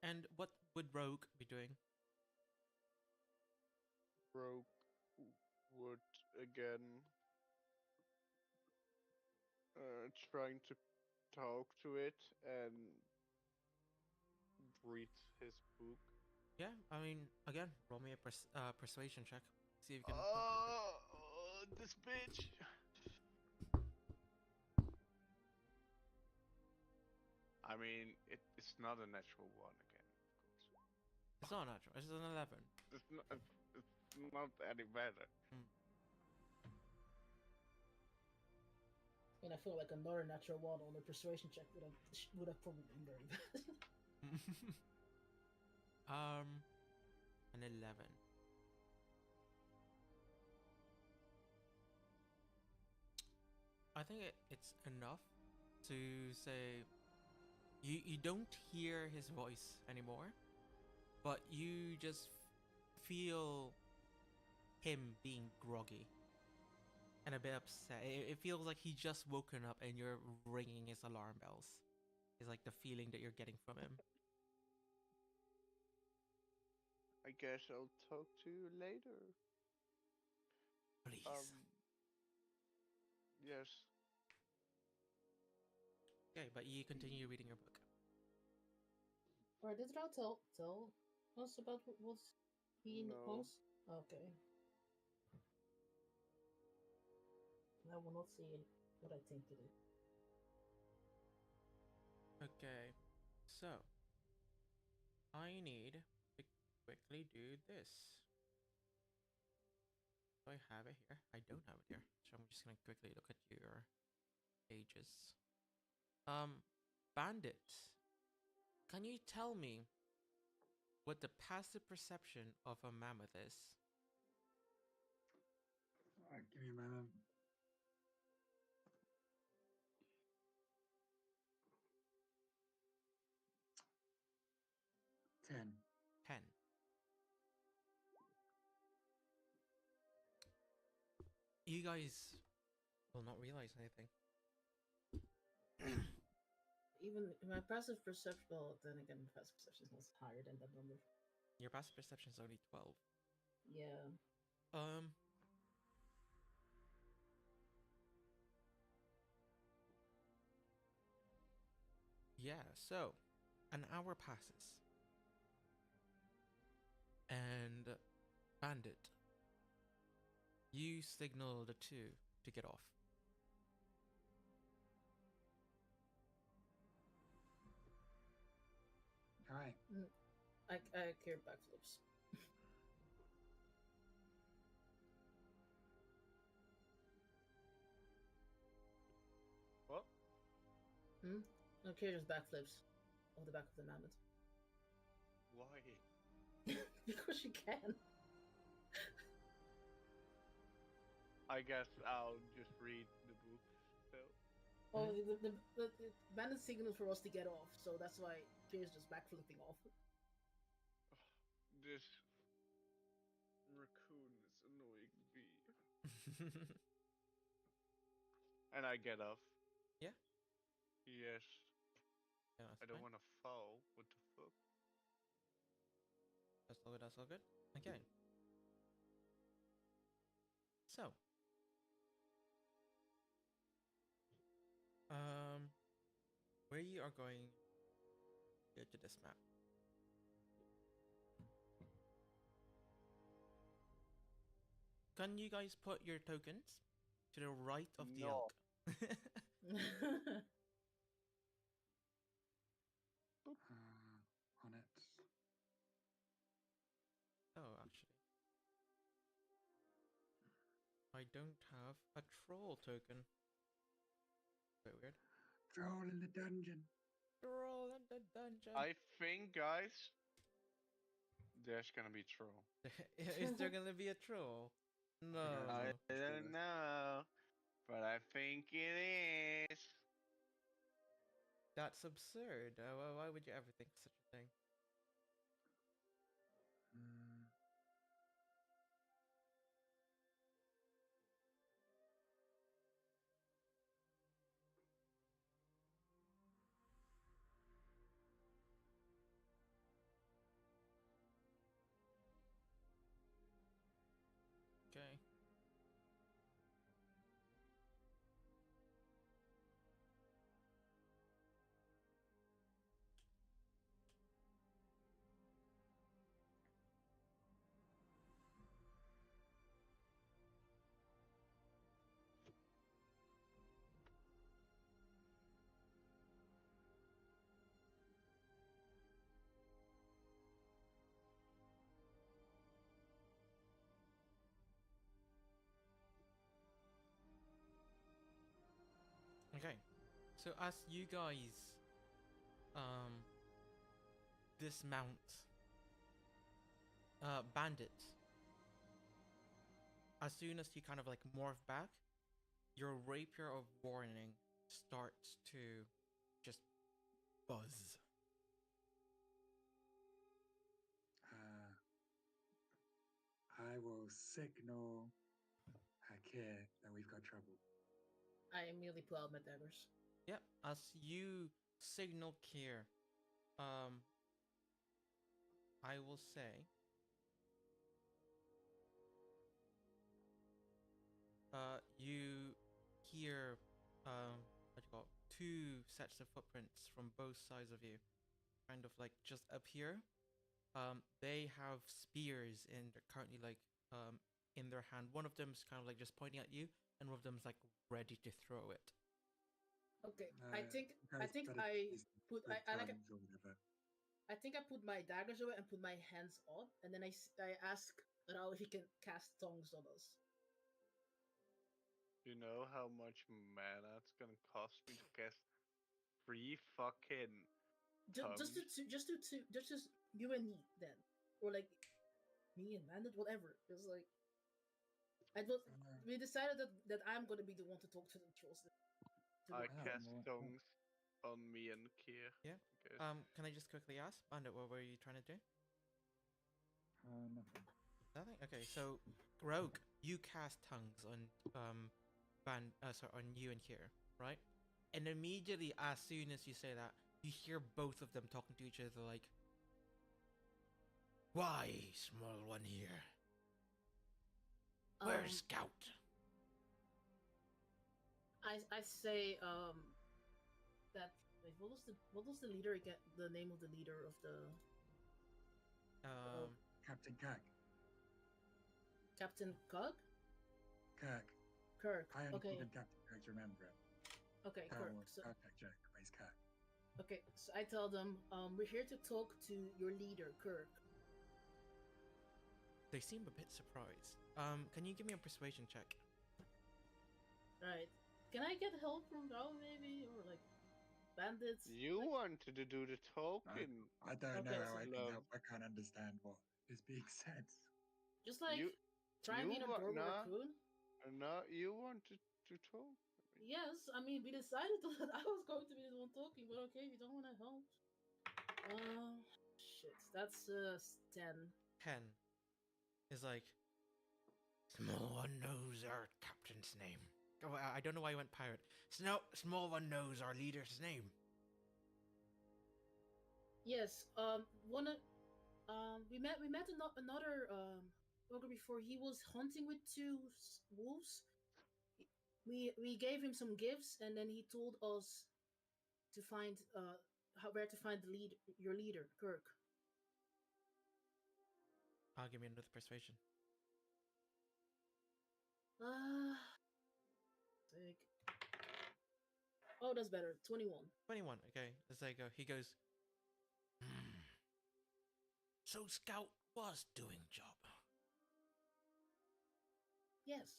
And what would Rogue be doing? Rogue would again trying to talk to it and read his book. Yeah, I mean, again, roll me a persuasion check. See if you can talk to it. This bitch. I mean, it's not a natural one again, of course. It's not natural. It's an 11. It's not any better. And I feel like another natural one on the persuasion check would have probably been very bad. An 11. I think it's enough to say you don't hear his voice anymore, but you just feel him being groggy and a bit upset. It feels like he just woken up and you're ringing his alarm bells. It's like the feeling that you're getting from him. I guess I'll talk to you later. Please. Yes. Okay, but you continue reading your book. Or did Rao tell us about what he knows? Okay. I will not say what I think it is. Okay, so I need to quickly do this. Do I have it here? I don't have it here, so I'm just gonna quickly look at your pages. Bandit, can you tell me what the passive perception of a mammoth is? Alright, give me a moment. Ten. 10. You guys will not realize anything. Even my passive perception, well, then again, passive perception is higher than that number. Your passive perception is only 12. Yeah. Um. Yeah. So, an hour passes, and Bandit, you signal the two to get off. All right. I care backflips. What? Okay, just backflips off the back of the mammoth. Why? Because you can. I guess I'll just read the book still. Oh, the bandit signaled for us to get off, so that's why Kira's just backflipping off. This raccoon is annoying me. And I get off. Yeah. Yes. Yeah, that's I don't fine. want to fall. What the fuck? That's all good. That's all good. Okay. So, where you are going to this map? Can you guys put your tokens to the right of the No. elk? On it. Oh, actually, I don't have a troll token. Bit weird. Troll in the dungeon. Troll in the dungeon. I think, guys, there's gonna be troll. Is there gonna be a troll? No. I Sure. don't know, but I think it is. That's absurd. Why would you ever think such a thing? Mm, Okay. Okay. So as you guys dismount Bandit, as soon as you kind of like morph back, your rapier of warning starts to just buzz. I will signal Hakir that we've got trouble. I immediately pull out my daggers. Yep, as you signal Kier, I will say, you hear, what do you call it? Two sets of footprints from both sides of you, kind of like just appear. They have spears in they're currently like in their hand. One of them is kind of like just pointing at you, and one of them is like ready to throw it. Okay, You I guys think better I use put good I like tongues or whatever. I think I put my daggers away and put my hands up, and then I ask Rao if he can cast tongues on us. You know how much mana it's gonna cost me to cast 3 fucking tongues? Just you and me then, or like me and Bandit, whatever. It's like we decided that I'm gonna be the one to talk to the trolls. I Wow, cast well, tongues on me and Kier. Yeah. Because Can I just quickly ask, Bandit, what were you trying to do? nothing. Nothing. Okay, so Rogue, you cast tongues on on you and here, right? And immediately, as soon as you say that, you hear both of them talking to each other like, "Why, small one here? Where's Scout? I say that wait, what was the leader get the name of the leader of the Captain Kirk. Captain Kirk? Kirk. Kirk. I only Okay. called him Captain Kirk to remember it. Okay, Kirk. So, Perfect joke, but he's Kirk. okay, so I tell them, we're here to talk to your leader, Kirk. They seem a bit surprised. Can you give me a persuasion check? Right. Can I get help from Val maybe? Or like bandits? You like... wanted to do the talking. I don't Okay, know how so I can love. help. I can't understand what is being said. Just like You- try and you being a wa- adorable nah. raccoon? No, you wanted to talk. Yes, I mean we decided that I was going to be the one talking, but okay, if you don't want to help. Shit, that's 10. 10 is like, small one knows our captain's name. Oh, I don't know why I went pirate. Small one knows our leader's name. Yes, we met another ogre before. He was hunting with two wolves. We gave him some gifts, and then he told us to find where to find your leader, Kirk. I'll give me another persuasion. Sick. Oh, that's better. 21. 21. Okay, as they go, he goes. So Scout was doing job. Yes.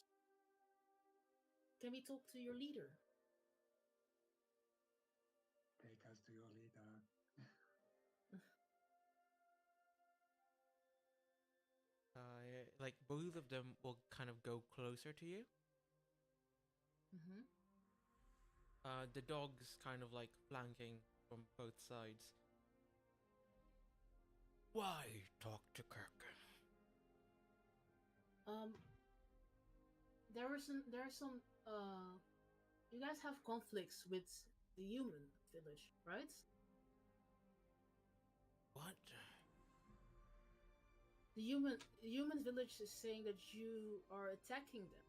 Can we talk to your leader? Take us to your leader. Like both of them will kind of go closer to you. Mm-hmm. The dog's kind of like flanking from both sides. Why talk to Kirk? There are some you guys have conflicts with the human village, right? What? The human village is saying that you are attacking them.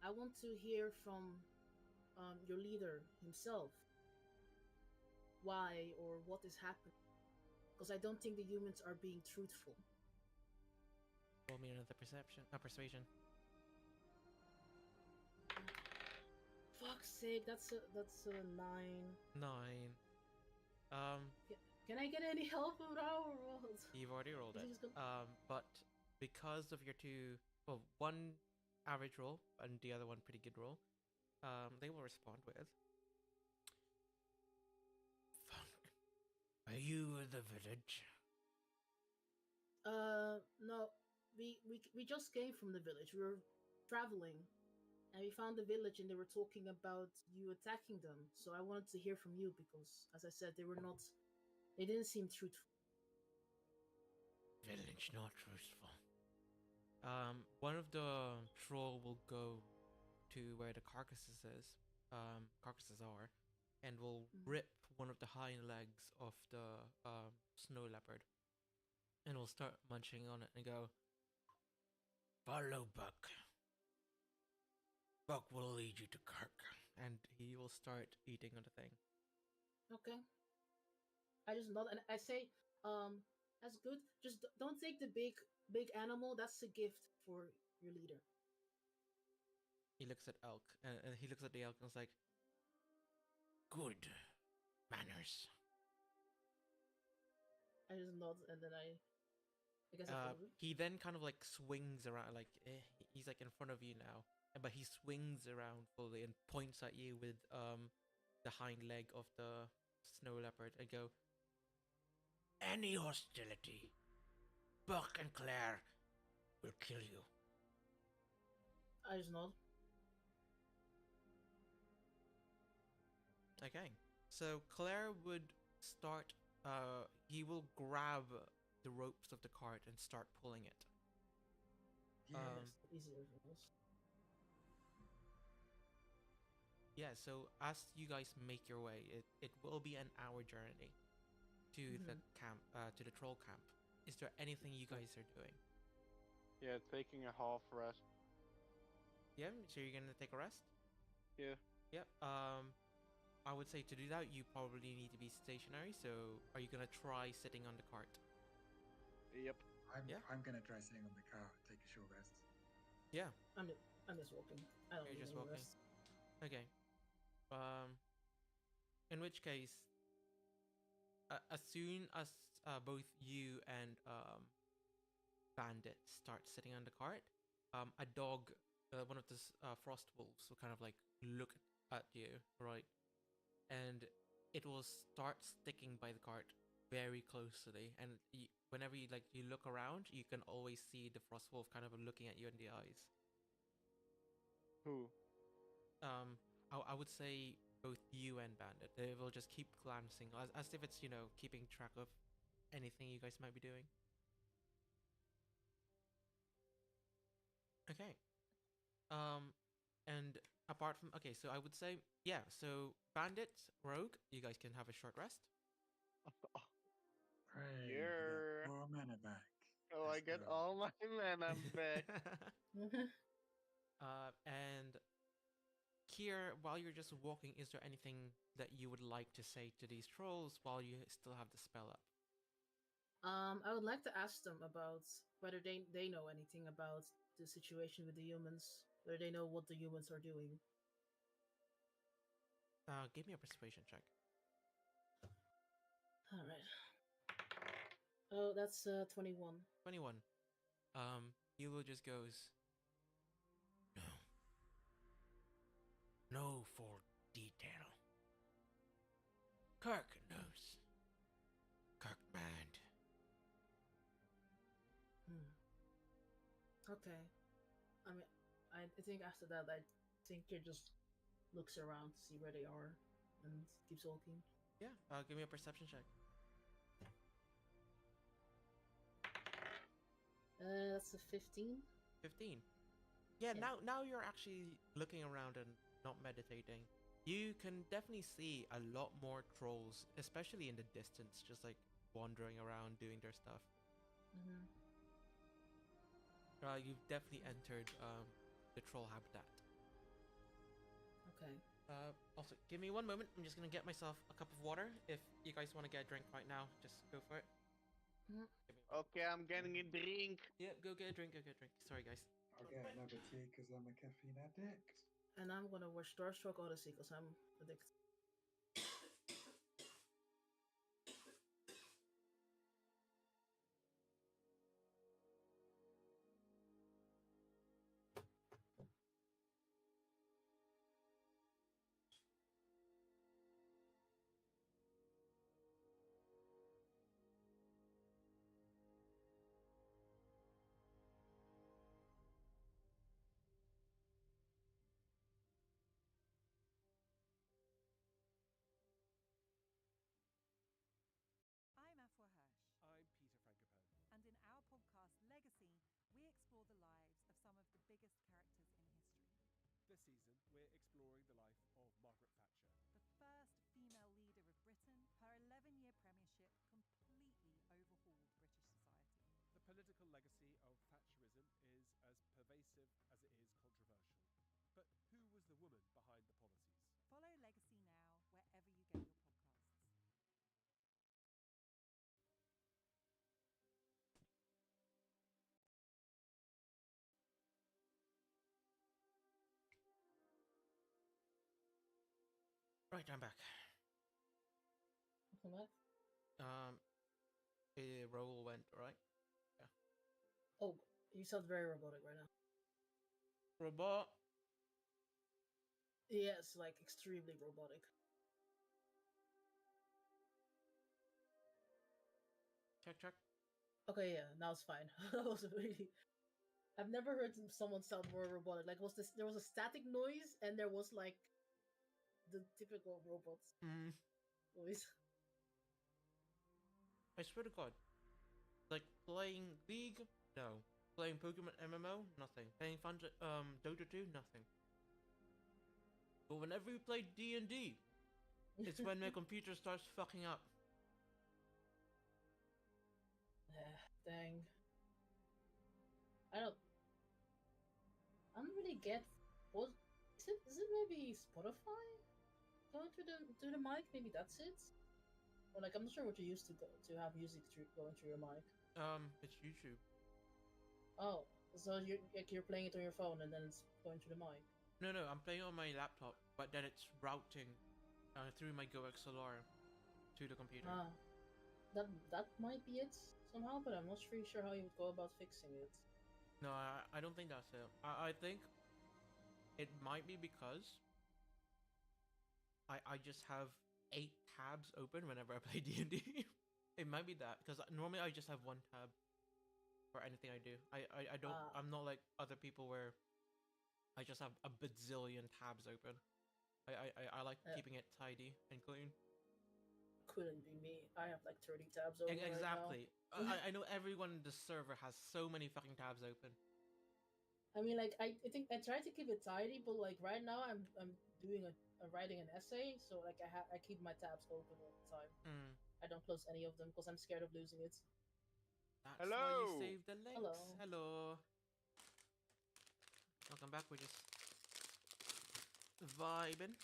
I want to hear from your leader himself. Why or what is happening? Because I don't think the humans are being truthful. Roll me another persuasion. Fuck's sake, that's a 9. 9. Can I get any help from now or what? You've already rolled Is he it. just gonna- But because of your two, well, one average roll and the other one pretty good roll, they will respond with. Fuck. Are you in the village? No. We just came from the village. We were traveling, and we found the village, and they were talking about you attacking them. So I wanted to hear from you because, as I said, they didn't seem truthful. Village not truthful. One of the troll will go to where the carcasses are, and will rip one of the hind legs of the snow leopard, and will start munching on it and go, "Follow Buck. Buck will lead you to Kirk," and he will start eating on the thing. Okay. I just nod and I say, that's good. Just don't take the big animal. That's a gift for your leader. He looks at Elk, and he looks at the elk and is like, "Good manners." I just nod and then I guess I follow him. He then kind of like swings around, like he's like in front of you now, but he swings around fully and points at you with the hind leg of the snow leopard and go, "Any hostility, Buck and Claire will kill you." I just nod. Okay, so Claire would start. He will grab the ropes of the cart and start pulling it. Yes, easier for us. Yeah, so as you guys make your way, it will be an hour journey to the camp, to the troll camp. Is there anything you guys are doing? Yeah, taking a half rest. Yeah, so you're gonna take a rest? Yeah. Yep. I would say to do that, you probably need to be stationary. So, are you gonna try sitting on the cart? Yep. Yeah. I'm gonna try sitting on the car, take a short rest. Yeah. I'm just walking. I don't You're need just any walking. rest. Okay. In which case, as soon as both you and Bandit start sitting on the cart, a dog, one of the frost wolves, will kind of like look at you, right? And it will start sticking by the cart very closely. And whenever you look around, you can always see the frost wolf kind of looking at you in the eyes. Who? I would say both you and Bandit. They will just keep glancing as if it's keeping track of anything you guys might be doing. Okay. And apart from so I would say so Bandit, Rogue, you guys can have a short rest. Hooray, we Yeah. get 4 mana back. Oh, I Let's get go. all my mana back. And Kier, while you're just walking, is there anything that you would like to say to these trolls while you still have the spell up? I would like to ask them about whether they know anything about the situation with the humans, whether they know what the humans are doing. Give me a persuasion check. All right. Oh, that's 21. 21. Hilo just goes, no. No for detail. Kirk knows. Kirkman. Okay. I mean, I think after that, I think he just looks around to see where they are and keeps walking. Yeah, give me a perception check. That's a 15. 15. Yeah, Yeah. now you're actually looking around and not meditating. You can definitely see a lot more trolls, especially in the distance, just like wandering around doing their stuff. Mm-hmm. You've definitely entered the troll habitat. Okay. Also, give me 1 moment. I'm just gonna get myself a cup of water. If you guys want to get a drink right now, just go for it. Mhm. Okay, I'm getting a drink. Yeah, go get a drink. Go get a drink. Sorry, guys. I'll get another tea because I'm a caffeine addict. And I'm gonna watch Starstroke Odyssey because I'm addicted. I'm Afua Hirsch. I'm Peter Frankopane. And in our podcast Legacy, we explore the lives of some of the biggest characters in history. This season, we're exploring the life of Margaret Thatcher. The first female leader of Britain, her 11-year premiership completely overhauled British society. The political legacy of Thatcherism is as pervasive as it is controversial. But who was the woman behind the policies? Follow Legacy now wherever you get your podcasts. Right, I'm back. Welcome back. The roll went right. Oh, you sound very robotic right now. Robot. Yes, like extremely robotic. Check. Okay, yeah, now it's fine. That was really. I've never heard someone sound more robotic. Like, was this? There was a static noise, and there was like the typical robots voice. I swear to God. Like playing League, no. Playing Pokemon MMO, nothing. Playing Dota 2, nothing. But whenever we play D&D, it's when my computer starts fucking up. Dang. I don't really get Is it maybe Spotify going through the mic? Maybe that's it. Or like I'm not sure what you used to go to have music going through your mic. It's YouTube. Oh, so you're playing it on your phone and then it's going through the mic. No, I'm playing on my laptop, but then it's routing through my Go XLR to the computer. Ah, that might be it somehow, but I'm not really sure how you would go about fixing it. No, I don't think that's it. I think it might be because I just have 8 tabs open whenever I play D&D. It might be that, because normally I just have 1 tab for anything I do. I don't, I'm not like other people where I just have a bazillion tabs open. I like keeping it tidy and clean. Couldn't be me. I have like 30 tabs open Exactly. right now. I know everyone in the server has so many fucking tabs open. I mean, like I think I try to keep it tidy, but like right now I'm doing a writing an essay, so like I keep my tabs open all the time. Mm. I don't close any of them because I'm scared of losing it. That's Hello. why you save the links. Hello. Hello. Welcome back. We're just vibing.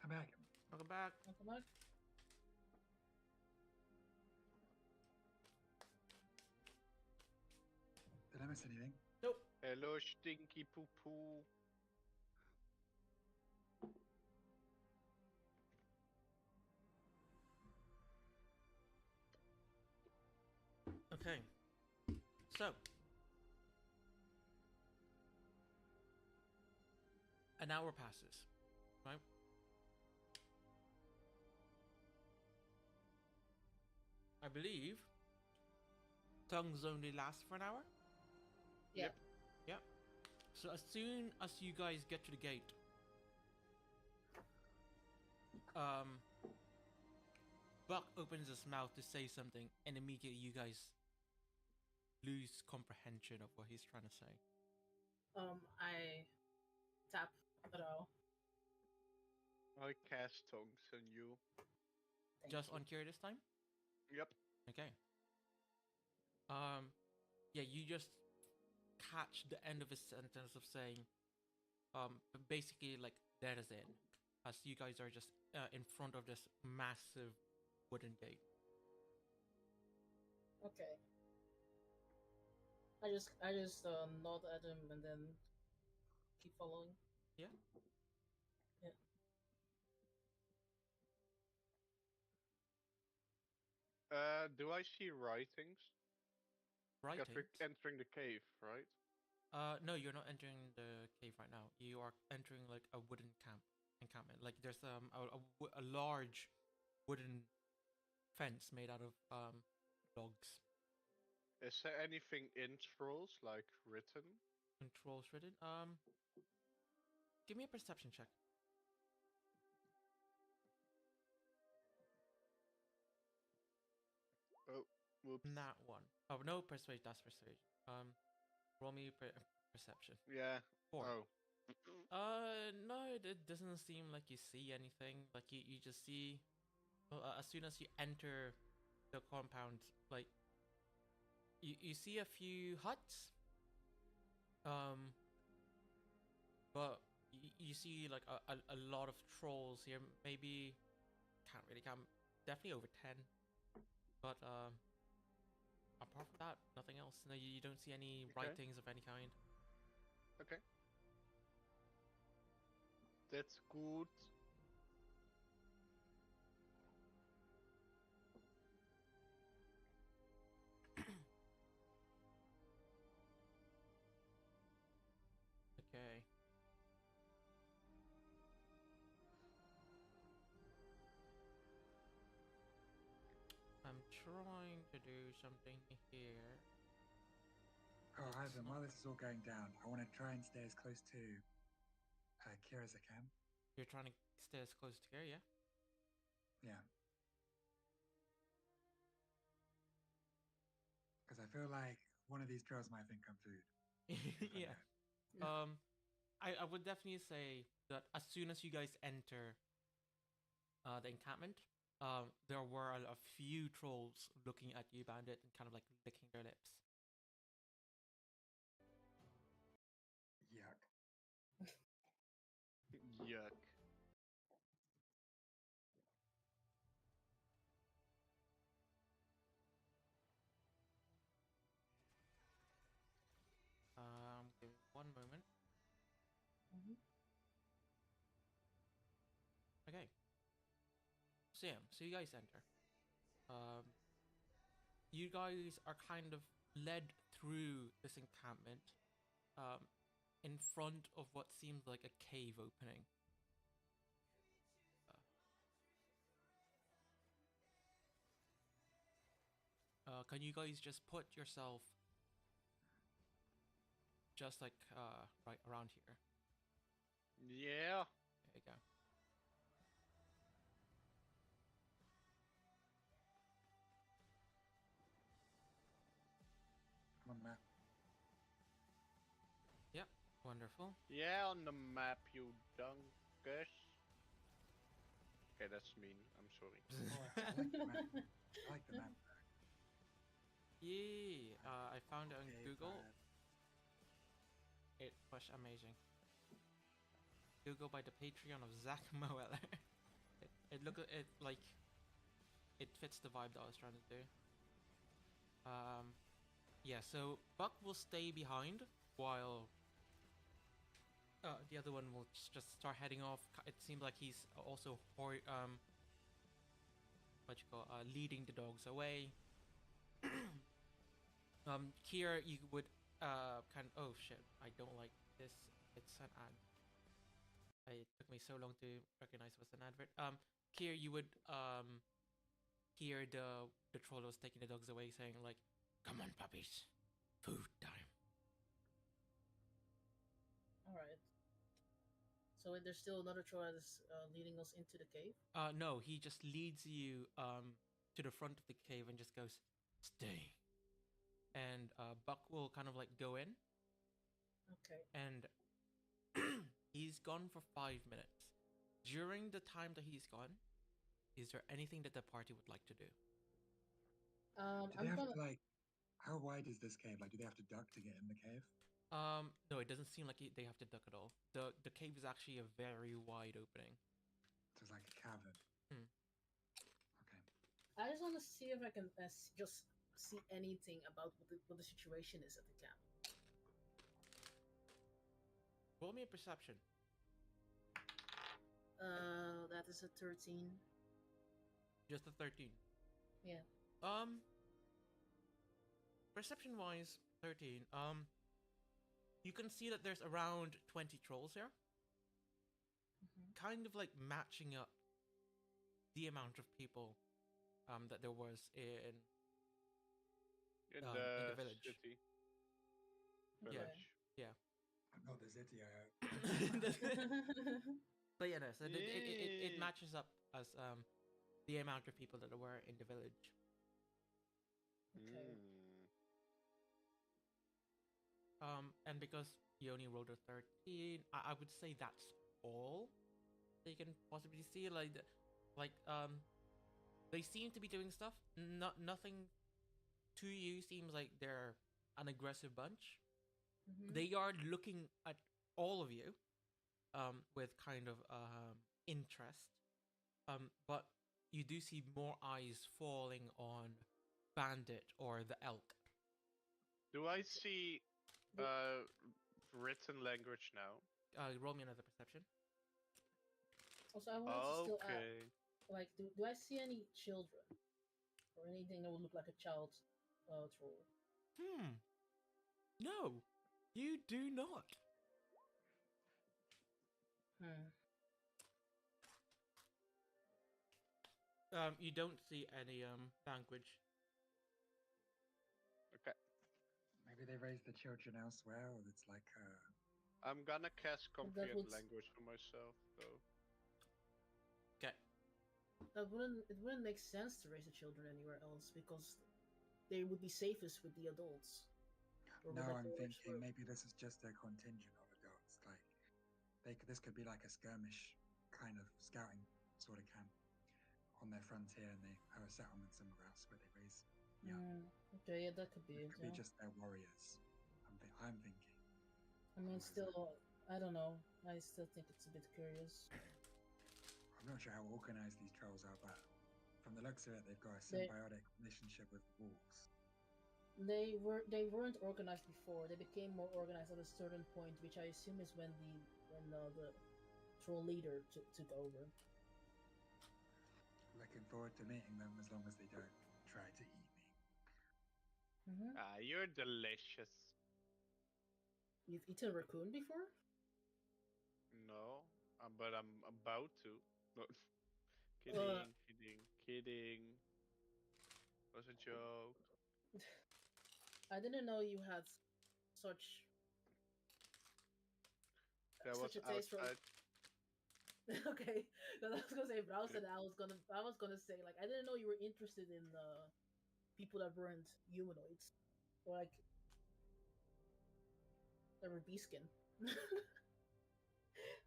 I'm back. Welcome back. Welcome back. Did I miss anything? Nope. Hello, stinky poo poo. Okay. So. An hour passes. Right? I believe tongues only last for an hour? Yeah. Yep. So as soon as you guys get to the gate, Buck opens his mouth to say something, and immediately you guys lose comprehension of what he's trying to say. I tap it all. I cast tongues on you. Just on Kira this time? Yep. Okay. Yeah, you just catch the end of his sentence of saying, basically like that is it, as you guys are just in front of this massive wooden gate. Okay. I just nod at him and then keep following. Yeah. Yeah. Do I see writings? Right. Because we're entering the cave, right? No, you're not entering the cave right now. You are entering like a wooden encampment. Like there's a large wooden fence made out of logs. Is there anything in scrolls, like written? Controls written. Give me a perception check. Oh, whoops. Not one. Oh no, persuade. That's persuasion. Roll me perception. Yeah. 4. Oh. No, it doesn't seem like you see anything. Like you just see, as soon as you enter the compound, like you see a few huts. But you see like a lot of trolls here. Maybe can't really count. Definitely over 10. But apart from that, nothing else. No, you don't see any writings of any kind. Okay. That's good. Okay. trying to do something here. Oh, It's Ivan, not- while this is all going down, I want to try and stay as close to Kira as I can. You're trying to stay as close to here, yeah? Yeah. Because I feel like one of these girls might think I'm food. if I Yeah. don't. I would definitely say that as soon as you guys enter the encampment, there were a few trolls looking at you, Bandit, and kind of like licking their lips. Yuck. Yuck. Give me one moment. Mhm. Okay. So yeah, so you guys enter. You guys are kind of led through this encampment, in front of what seems like a cave opening. Can you guys just put yourself just like right around here? Yeah. There you go. I'm on the map. Yep, wonderful. Yeah, on the map, you dungus. Okay, that's mean. I'm sorry. Oh, I like the map. I like the map. Yeah, I found it on Okay, Google. bad. It was amazing. Google by the Patreon of Zach Moeller. It look it like it fits the vibe that I was trying to do. Yeah. So Buck will stay behind while the other one will just start heading off. It seems like he's also leading the dogs away. Here you would oh shit, I don't like this. It's an ad. It took me so long to recognize it was an advert. Here you would hear the troll that was taking the dogs away saying like, "Come on, puppies, food time." All right. So there's still another troll that is leading us into the cave. No, he just leads you to the front of the cave and just goes, "Stay." And Buck will kind of like go in, Okay. and he's gone for 5 minutes. During the time that he's gone, is there anything that the party would like to do? Do they I'm have gonna. to, like, how wide is this cave? Like, do they have to duck to get in the cave? No, it doesn't seem like they have to duck at all. The cave is actually a very wide opening. So it's like a cavern. Hmm. Okay. I just want to see if I can just see anything about what the situation is at the camp. Roll me a perception. That is a 13. Just a 13. Yeah. Perception wise, 13. You can see that there's around 20 trolls here, Mhm. kind of like matching up the amount of people that there was in In the the village. city. Okay. Village. Yeah. Not the city. But yeah, no, so it matches up as the amount of people that there were in the village. Okay. And because you only rolled a 13, I would say that's all that you can possibly see. They seem to be doing stuff. Nothing to you seems like they're an aggressive bunch. Mhm. They are looking at all of you, with kind of interest. But you do see more eyes falling on Bandit or the elk. Do I see written language now? Roll me another perception. Also, I wanted to still add, Okay. like, do I see any children or anything that would look like a child troll? No, you do not. You don't see any language they raise the children elsewhere, or it's like I'm gonna cast comprehend would- language for myself, though. Okay. It wouldn't make sense to raise the children anywhere else because they would be safest with the adults. Or no, with, like, I'm the thinking group. maybe this is just a contingent of adults. Like this could be like a skirmish kind of scouting sort of camp on their frontier, and they have a settlement somewhere else where they raise young. Okay, yeah, that could be It it. could Yeah. be just their warriors. I'm thinking. I mean, Otherwise, still, I don't know. I still think it's a bit curious. I'm not sure how organized these trolls are, but from the looks of it, they've got a They- symbiotic relationship with wolves. They weren't organized before. They became more organized at a certain point, which I assume is when the troll leader took over. Looking forward to meeting them as long as they don't try to eat me. Mm-hmm. Ah, you're delicious. You've eaten raccoon before? No, but I'm about to. No, kidding. Was a joke. I didn't know you had such That was a taste for. outside. Okay, no, I was gonna say browse, and I was gonna say, like, I didn't know you were interested in people that weren't humanoids, or like that were beaskin.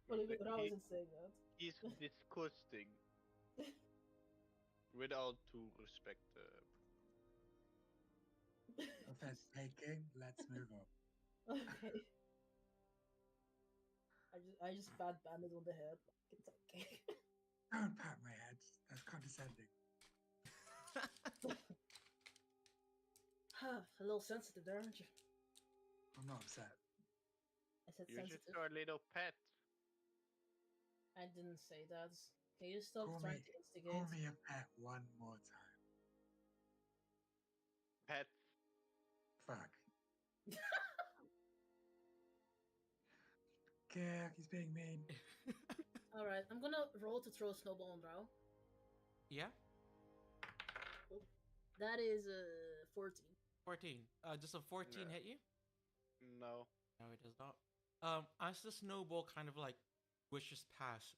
But I wasn't saying that. He's disgusting. With all due respect. Offense taking. Let's move on. Okay. I just pat Bandit on the head. It's okay. Don't pat my head. That's condescending. A little sensitive there, aren't you? I'm not upset. I said You're sensitive. just our little pet. I didn't say that. Can you stop Call trying me, to instigate? call me a pet one more time. Pet. Fuck. Yeah, he's being mean. All right, I'm gonna roll to throw a snowball on Drow. Yeah. That is 14. 14. Does a 14 Yeah. hit you? No. No, it does not. As the snowball kind of like wishes past,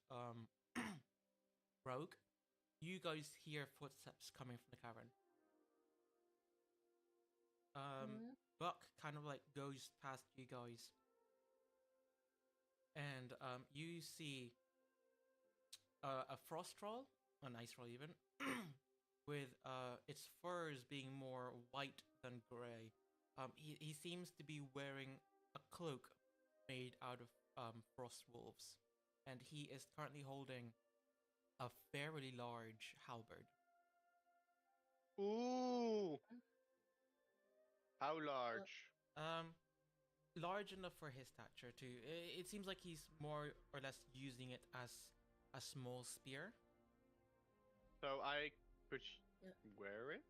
Rogue, you guys hear footsteps coming from the cavern. Buck kind of like goes past you guys, and you see a frost troll, an ice troll even, with its furs being more white than gray. He seems to be wearing a cloak made out of frost wolves, and he is currently holding a fairly large halberd. Ooh. How large? Large enough for his stature too. It seems like he's more or less using it as a small spear. So I could wear it?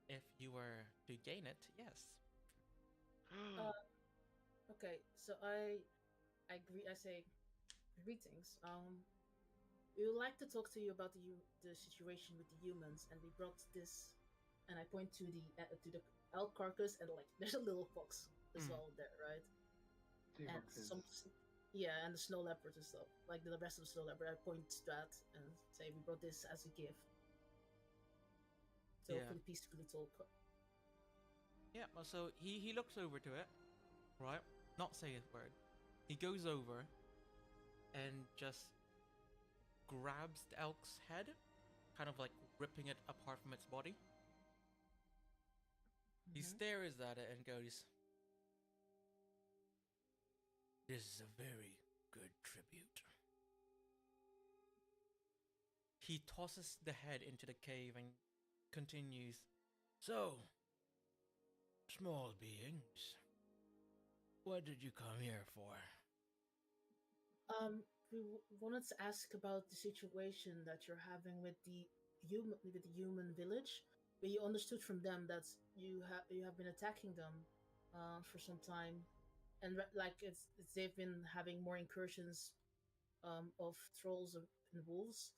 If you were to gain it, yes. Okay, so I say, greetings. We would like to talk to you about the situation with the humans, and we brought this, and I point to the elk carcass, and like there's a little fox as well there, right? Two And boxes. and the snow leopards and stuff, like the rest of the snow leopard. I point to that and say we brought this as a gift. So hopefully peacefully talk. Yeah, well, so he looks over to it, right? Not saying a word. He goes over and just grabs the elk's head, kind of like ripping it apart from its body. He stares at it and goes, "This is a very good tribute." He tosses the head into the cave and continues, "So, small beings, what did you come here for?" We wanted to ask about the situation that you're having with the human village. We understood from them that you have been attacking them for some time, and like it's they've been having more incursions of trolls and wolves.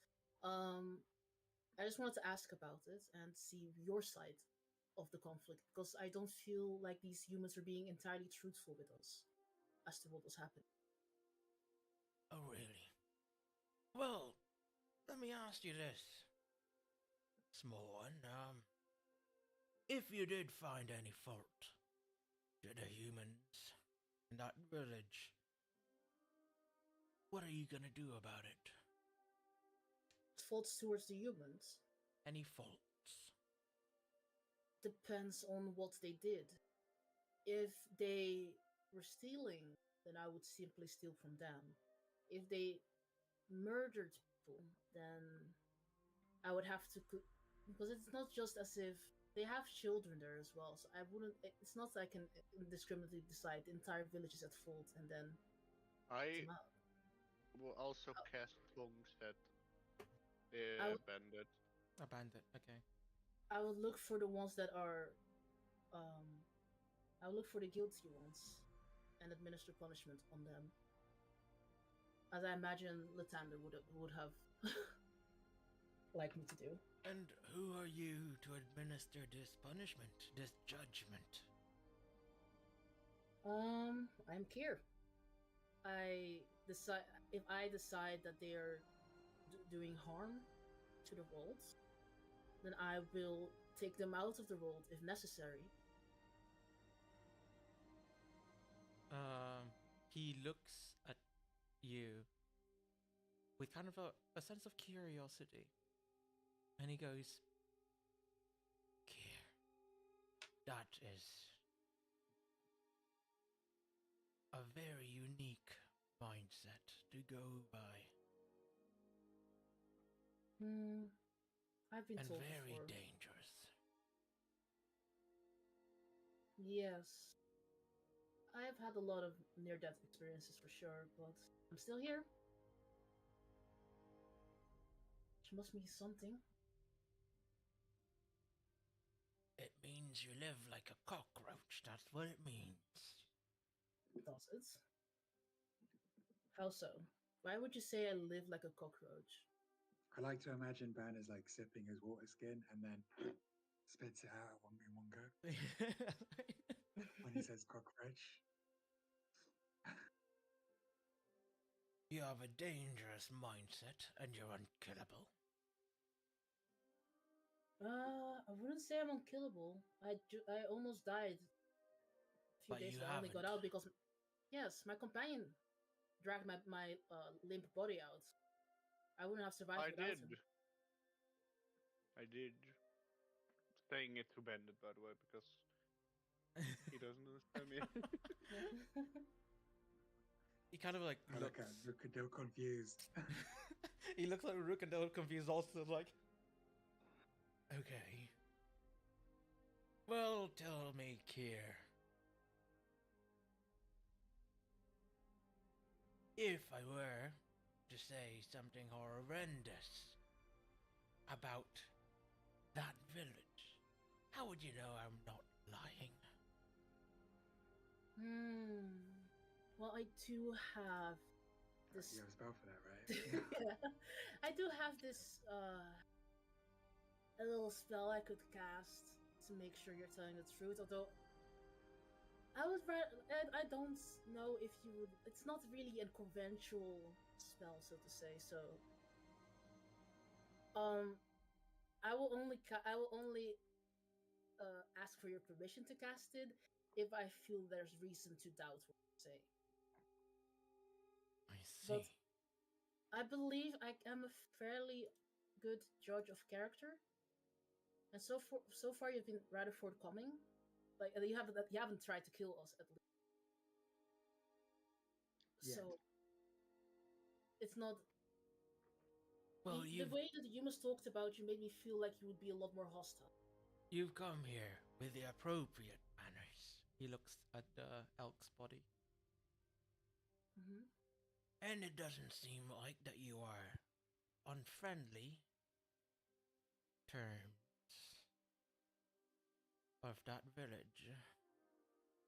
I just wanted to ask about it and see your side of the conflict because I don't feel like these humans are being entirely truthful with us as to what was happening. Oh, really? Well, let me ask you this. Small one, if you did find any fault to the humans in that village, what are you gonna do about it? Faults towards the humans Any faults? depends on what they did. If they were stealing, then I would simply steal from them. If they murdered people, then I would have to because it's not just as if they have children there as well. So I wouldn't. It's not that I can indiscriminately decide the entire village is at fault and then put I them out. will also Oh. cast tongues at I the would, bandit. A bandit, okay. I would look for the ones that are, um, I would look for the guilty ones, and administer punishment on them. As I imagine Latanda would have liked me to do. And who are you to administer this punishment, this judgment? I'm Kier. I decide if I decide that they are doing harm to the world, then I will take them out of the world if necessary. He looks at you with kind of a sense of curiosity. And he goes, Kier, that is a very unique mindset to go by. I've been And told very before. dangerous. Yes. I have had a lot of near-death experiences for sure, but I'm still here. Which must mean something. It means you live like a cockroach, that's what it means. Does it? How so? Why would you say I live like a cockroach? I like to imagine Ban is like sipping his water skin and then spits it out in one go when he says cockroach. You have a dangerous mindset and you're unkillable. I wouldn't say I'm unkillable. I almost died a few But days you ago. I only got haven't. out because, yes, my companion dragged my limp body out. I wouldn't have survived I without did. him. I did. Saying it to Bandit, by the way, because he doesn't understand me. He kind of like I look at looks. Rukadil confused. He looks like Rook and Dale confused also like. Okay. Well, tell me, Kier. If I were to say something horrendous about that village, how would you know I'm not lying? Well, I do have this. You have a spell for that, right? Yeah, I do have this a little spell I could cast to make sure you're telling the truth. Although I don't know if you would. It's not really a conventional spell, so to say. So, I will only ask for your permission to cast it if I feel there's reason to doubt what you say. I see. But I believe I am a fairly good judge of character, and so far you've been rather forthcoming. Like you haven't tried to kill us at least. Yeah. So it's not. Well, The way that the humans talked about you made me feel like you would be a lot more hostile. you've come here with the appropriate manners. He looks at the elk's body. Mm-hmm. And it doesn't seem like that you are on friendly terms of that village.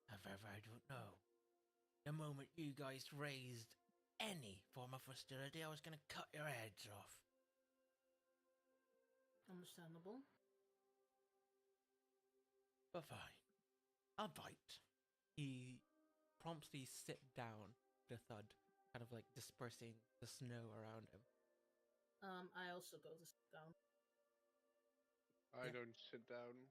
However, I don't know. The moment you guys raised any form of hostility, I was gonna cut your heads off. Understandable. But fine. I'll bite. He promptly sit down with a thud, kind of like dispersing the snow around him. I also go to sit down. I Yeah. don't sit down.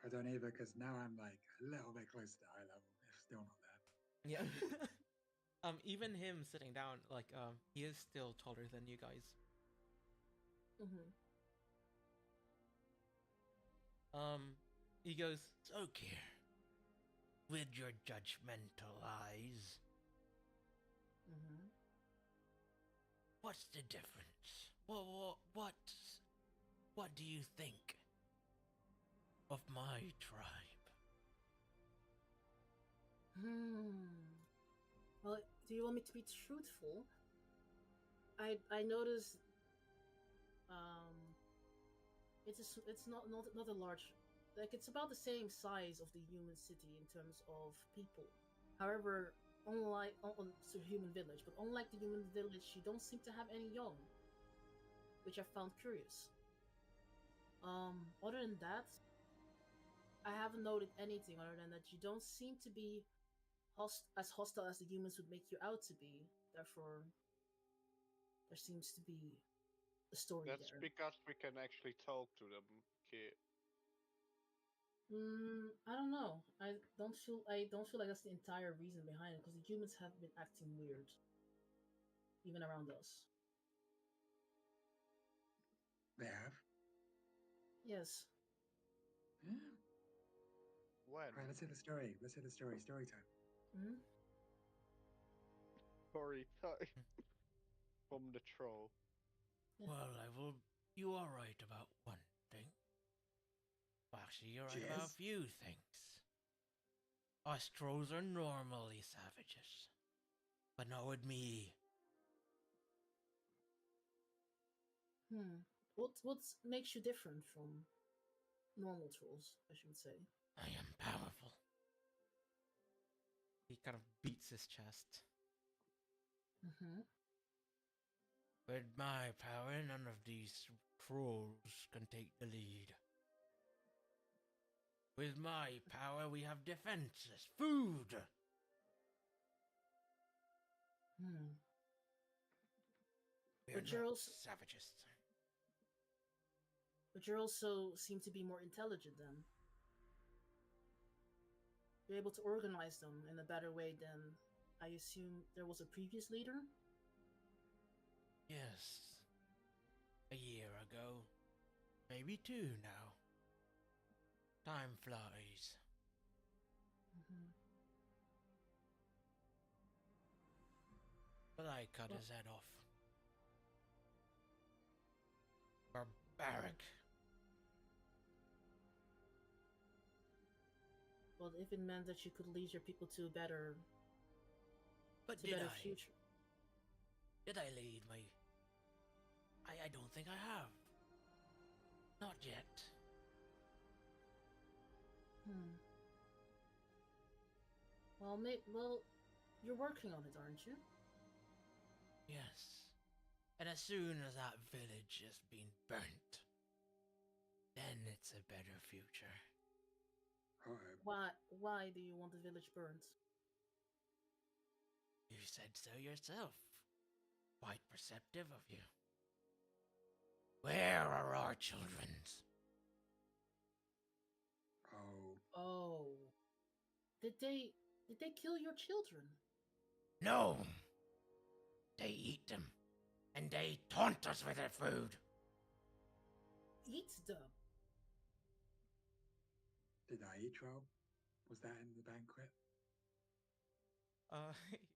I don't either, because now I'm like a little bit close to eye level. If still not there. Yeah. Even him sitting down, like, he is still taller than you guys. Mm-hmm. He goes, "So, Kier, with your judgmental eyes, Mm-hmm. what's the difference? What do you think of my tribe?" Well, do you want me to be truthful? I noticed it's not a large, like it's about the same size of the human city in terms of people. However, unlike it's a human village, but unlike the human village, you don't seem to have any young, which I found curious. Other than that, I haven't noted anything other than that you don't seem to be as hostile as the humans would make you out to be. Therefore, there seems to be a story That's there. because we can actually talk to them, kid. I don't know. I don't feel like that's the entire reason behind it because the humans have been acting weird, even around us. They have. Yes. Yeah. When? All right, let's hear the story. Let's hear the story. Story time. Hmm. Story time. From the troll. Yeah. Well, you are right about one thing. Well, actually, you're right about a Cheers. few things. Us trolls are normally savages, but not with me. What makes you different from normal trolls? I should say. I am powerful. He kind of beats his chest. Mm-hmm. With my power, none of these trolls can take the lead. With my power, we have defenses, food. We are But you're not also savages. but you also seem to be more intelligent then. You're able to organize them in a better way than I assume there was a previous leader. Yes. A year ago. Maybe two now. Time flies. Mm-hmm. But I cut his head off. Barbaric. Well, if it meant that you could lead your people to a better But did I? future. Did I lead my... I don't think I have. Not yet. Well, you're working on it, aren't you? Yes. And as soon as that village has been burnt, then it's a better future. Uh-oh. Why do you want the village burned? You said so yourself. Quite perceptive of you. Where are our children's? Oh. Oh. Did they kill your children? No! They eat them, and they taunt us with their food. Eat them. Did I eat troll? Was that in the banquet?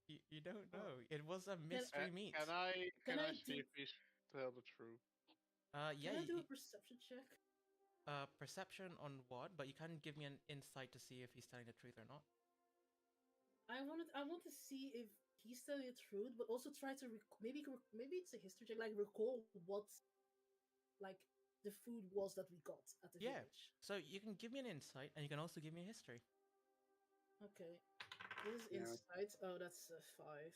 You don't know. It was a mystery meat. Can I Can I see do- if he's tell the truth? Yeah. Can I do a perception check? Perception on what? But you can give me an insight to see if he's telling the truth or not. I want to see if he's telling the truth, but also try to maybe it's a history check, like recall what like the food was that we got at the Yeah. village. So you can give me an insight, and you can also give me a history. Okay. This is Yeah, insight. Oh, that's a 5.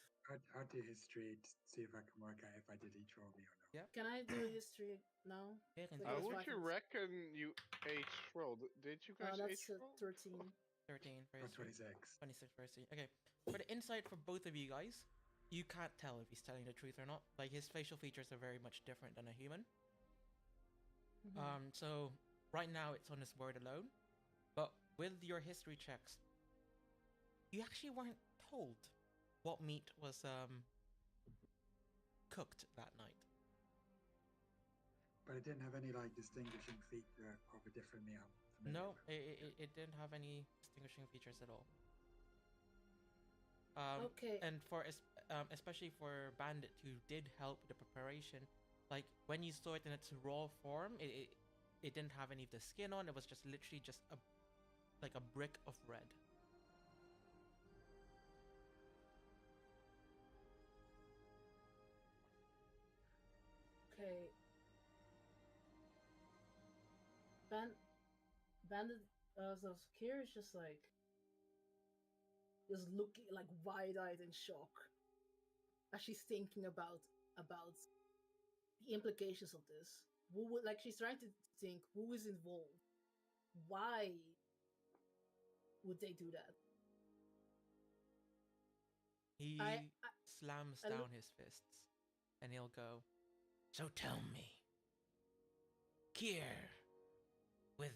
I'll do history to see if I can work out if I did each roll me or not. Yeah. Can I do a history now? Yeah, can So I do got How a would 5 you and reckon you H rolled? Did you guys that's H a roll? 13. 13 for Got history. 26. 26 for history. Okay. For the insight for both of you guys, you can't tell if he's telling the truth or not. Like, his facial features are very much different than a human. So right now it's on his word alone. But with your history checks, you actually weren't told what meat was cooked that night. But it didn't have any like distinguishing feature of a different meal. I'm familiar No, with. it didn't have any distinguishing features at all. Okay. And for especially for Bandit, who did help with the preparation, like when you saw it in its raw form, it didn't have any of the skin on. It was just literally just a brick of red. Okay. Bandit, so Kira is just like, just looking like wide-eyed in shock as she's thinking about the implications of this. Who would, like, she's trying to think who is involved, why would they do that? He I slams I down look- his fists, and he'll go, "So tell me, Kier, with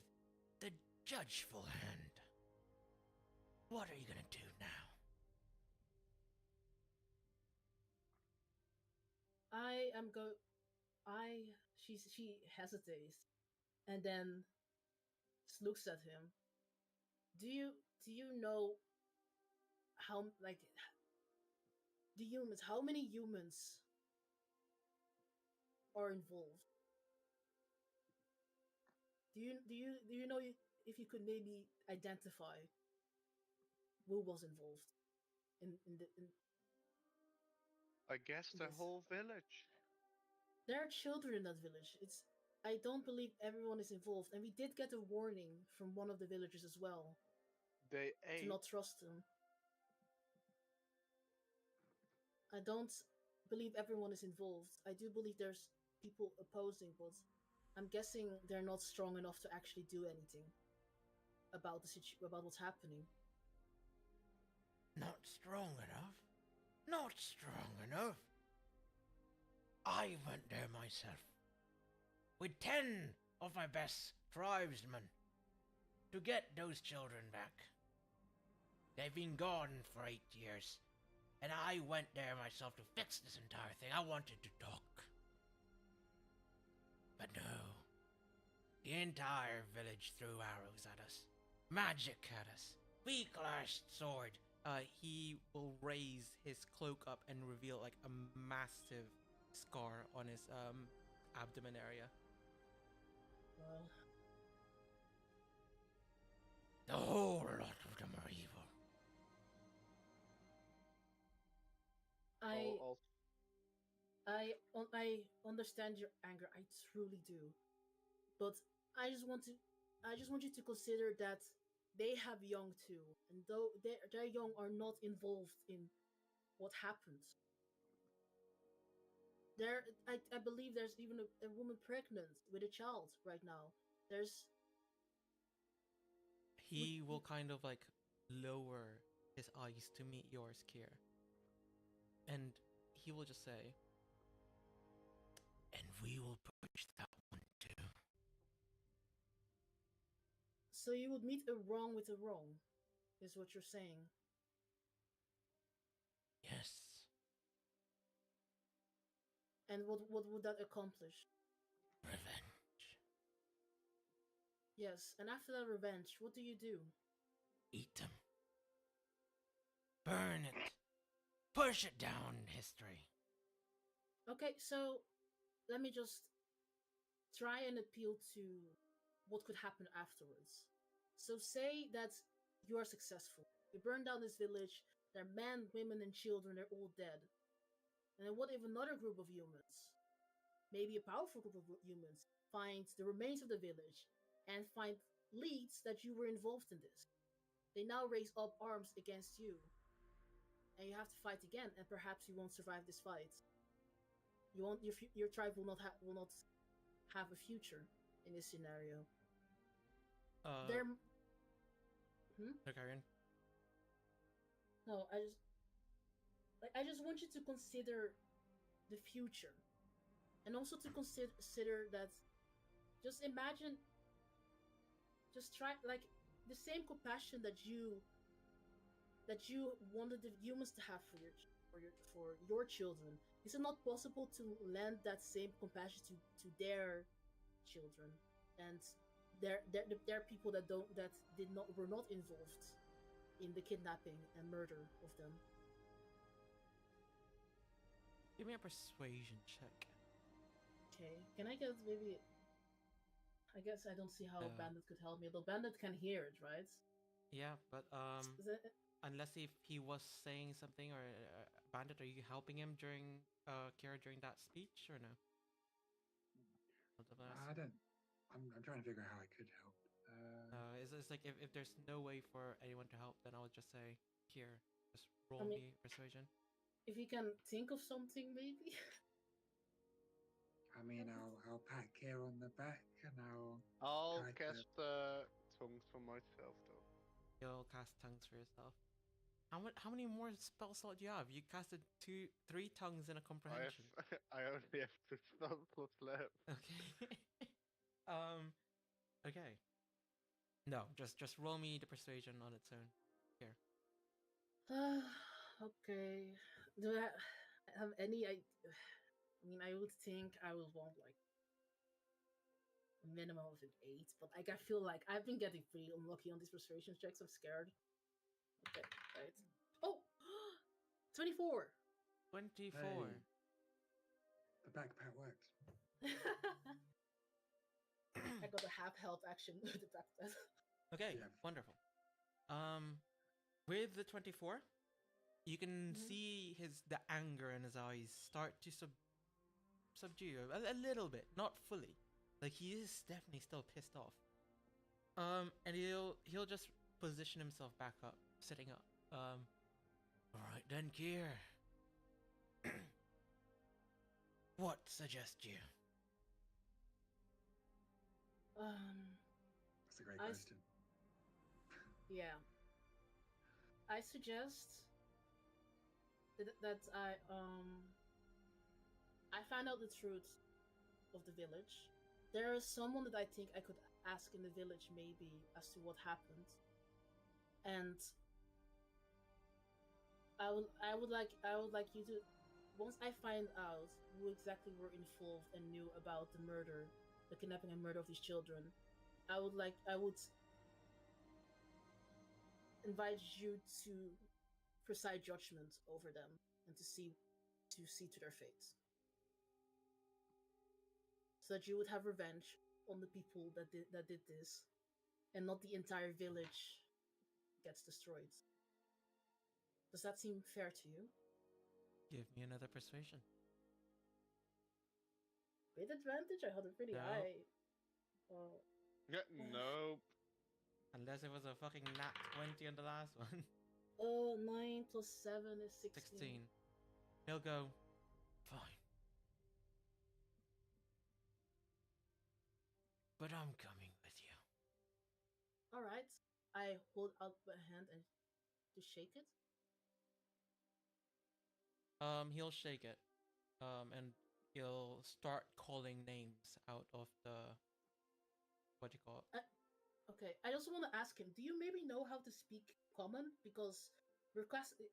the judgeful hand, what are you gonna do now?" I am go. She hesitates, and then just looks at him. Do you know how, like, the humans? How many humans are involved? Do you know if you could maybe identify who was involved in I guess the this? whole village. There are children in that village. I don't believe everyone is involved, and we did get a warning from one of the villagers as well They to ate. not trust them. I don't believe everyone is involved. I do believe there's people opposing, but I'm guessing they're not strong enough to actually do anything about about what's happening. Not strong enough. Not strong enough. I went there myself, with 10 of my best tribesmen, to get those children back. They've been gone for 8 years, and I went there myself to fix this entire thing. I wanted to talk. But no. The entire village threw arrows at us. Magic at us. We clashed sword. He will raise his cloak up and reveal like a massive scar on his abdomen area. Well, The whole lot of them are evil. I All, I understand your anger. I truly do. But I just want to I just want you to consider that they have young too, and though their young are not involved in what happened. I believe there's even a woman pregnant with a child right now. There's He will kind of like lower his eyes to meet yours, Kier. And he will just say, "And we will push that one too." So you would meet a wrong with a wrong, is what you're saying. Yes. And what would that accomplish? Revenge. Yes, and after that revenge, what do you do? Eat them. Burn it. Push it down in history. Okay, so let me just try and appeal to what could happen afterwards. So say that you are successful. You burn down this village, there are men, women, and children, they're all dead. And then what if another group of humans, maybe a powerful group of humans, finds the remains of the village and find leads that you were involved in this? They now raise up arms against you. and you have to fight again, and perhaps you won't survive this fight. You won't. Your tribe will not have a future in this scenario. There. No, Karen. No, I just want you to consider the future, and also to consider that. Just imagine. Just try like the same compassion that you wanted the humans to have for your children. Is it not possible to lend that same compassion to their children? And there are people that were not involved in the kidnapping and murder of them. Give me a persuasion check. Okay, can I get maybe? I guess I don't see how Bandit could help me. Though Bandit can hear it, right? Yeah, but unless if he was saying something or Bandit, are you helping him during Kira during that speech or no? I don't. I'm trying to figure out how I could help. It's like if there's no way for anyone to help, then I would just say here, just roll me persuasion. If you can think of something, maybe. I mean, I'll pat Care on the back and I'll cast tongues for myself though. You'll cast tongues for yourself. How many more spell slots do you have? You casted 3 tongues in a comprehension. I only have 2 spell slots left. Okay. Okay. No, just roll me the persuasion on its own. Here. Okay. Do I have any? I mean, I would think I would want like a minimum of an 8, but like I feel like I've been getting pretty unlucky on these persuasion checks. I'm scared. Okay, right. Oh, 24. 24. Hey, the back pat works. I got a half health action with the back pat. Okay, wonderful. With the 24, you can see the anger in his eyes start to subdue a little bit, not fully. Like he is definitely still pissed off. And he'll just position himself back up, sitting up. All right then, Kier. What suggest you? That's a great question. Yeah. I suggest that I find out the truth of the village. There is someone that I think I could ask in the village maybe as to what happened. And I would like you to, once I find out who exactly were involved and knew about the murder, the kidnapping and murder of these children, I would invite you to preside judgment over them and to see to their fates, so that you would have revenge on the people that did this, and not the entire village gets destroyed. Does that seem fair to you? Give me another persuasion. With advantage, I had a pretty high. Nope. Unless it was a fucking nat 20 on the last one. 9 plus 7 is 16. 16. He'll go, fine. But I'm coming with you. Alright. I hold out my hand and to shake it. He'll shake it. And he'll start calling names out of the... What do you call it? Okay, I also want to ask him, do you maybe know how to speak common? Because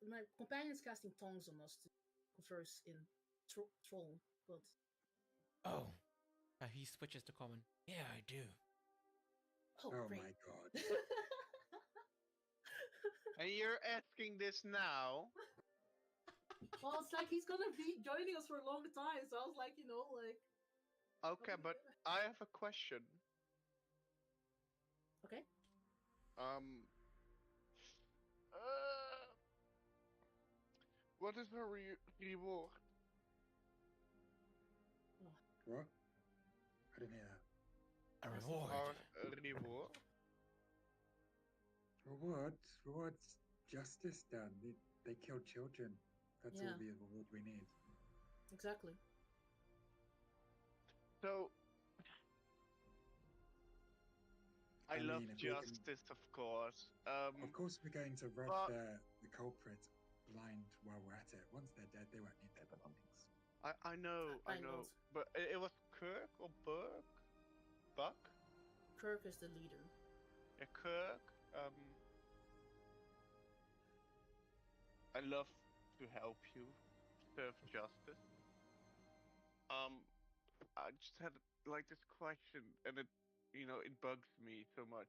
my companion is casting tongues on us to converse in troll, but... Oh, he switches to common. Yeah, I do. Oh great. my god. And you're asking this now? Well, it's like he's gonna be joining us for a long time, so I was like, Okay, but I have a question. Okay. What is her reward? What? I didn't hear that. A reward. A reward? Rewards justice done. They killed children. That's all Yeah. the reward we need. Exactly. So I I love mean, if we can, justice, of course. of course, we're going to rob But the culprit blind while we're at it. Once they're dead, they won't need their belongings. I know, I I know. know. But it was Kirk or Burke? Buck? Kirk is the leader. Yeah, Kirk. I love to help you serve justice. Um, I just had like this question, and it bugs me so much.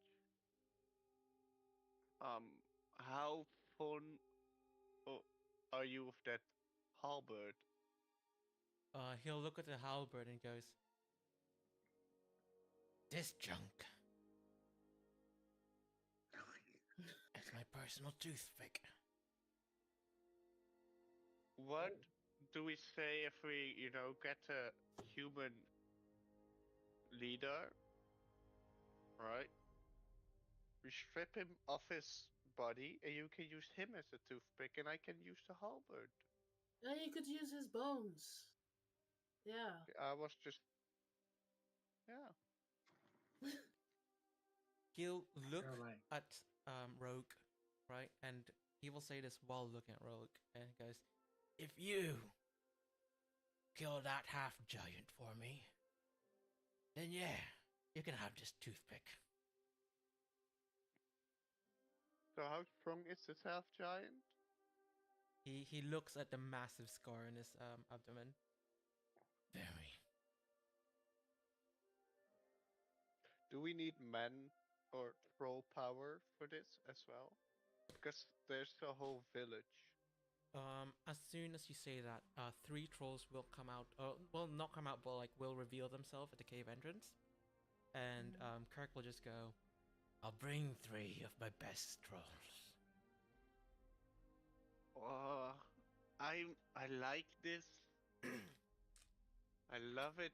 Um, how fun o- are you with that halberd? He'll look at the halberd and goes, "This junk is my personal toothpick." What do we say if we, get a human leader, right? We strip him of his body, and you can use him as a toothpick, and I can use the halberd. Yeah, you could use his bones. Yeah. I was just, yeah. He'll look feel like at Rogue, right? And he will say this while looking at Rogue, and he goes, "If you kill that half giant for me, then yeah, you can have this toothpick." So how strong is this half giant? He looks at the massive scar in his abdomen. Very. Do we need men or troll power for this as well? Because there's a whole village. As soon as you say that, three trolls will come out. Well, not come out, but like will reveal themselves at the cave entrance, and Kirk will just go, "I'll bring 3 of my best trolls." Oh, I like this. I love it.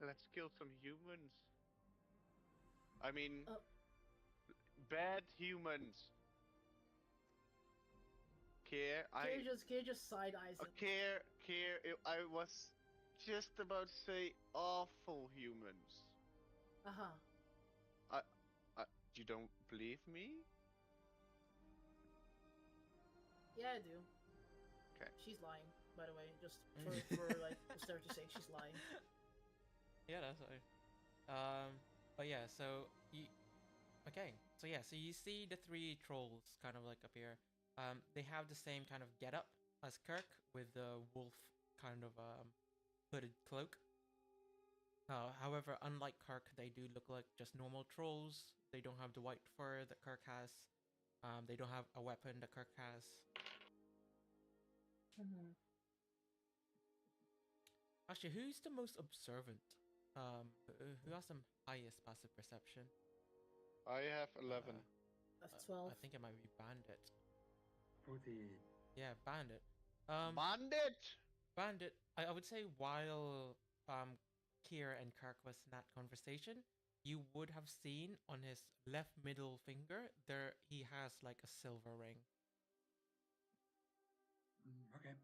Let's kill some humans. I mean, Uh, bad humans. Care, Kir just side eyes him. care. I was just about to say awful humans. Uh-huh. I, I, you don't believe me? Yeah, I do. Okay. She's lying, by the way, just for like posterity's sake, she's lying. Yeah, that's right. But yeah, so you. Okay, so yeah, so you see the 3 trolls kind of like appear. They have the same kind of getup as Kirk with the wolf kind of hooded cloak. However, unlike Kirk, they do look like just normal trolls. They don't have the white fur that Kirk has. They don't have a weapon that Kirk has. Mm-hmm. Actually, who's the most observant? Who has the highest passive perception? I have 11. That's 12. I think it might be Bandit. 40. Yeah, Bandit. Bandit! Bandit. I would say while Kier and Kirk was in that conversation, you would have seen on his left middle finger there he has like a silver ring. Okay.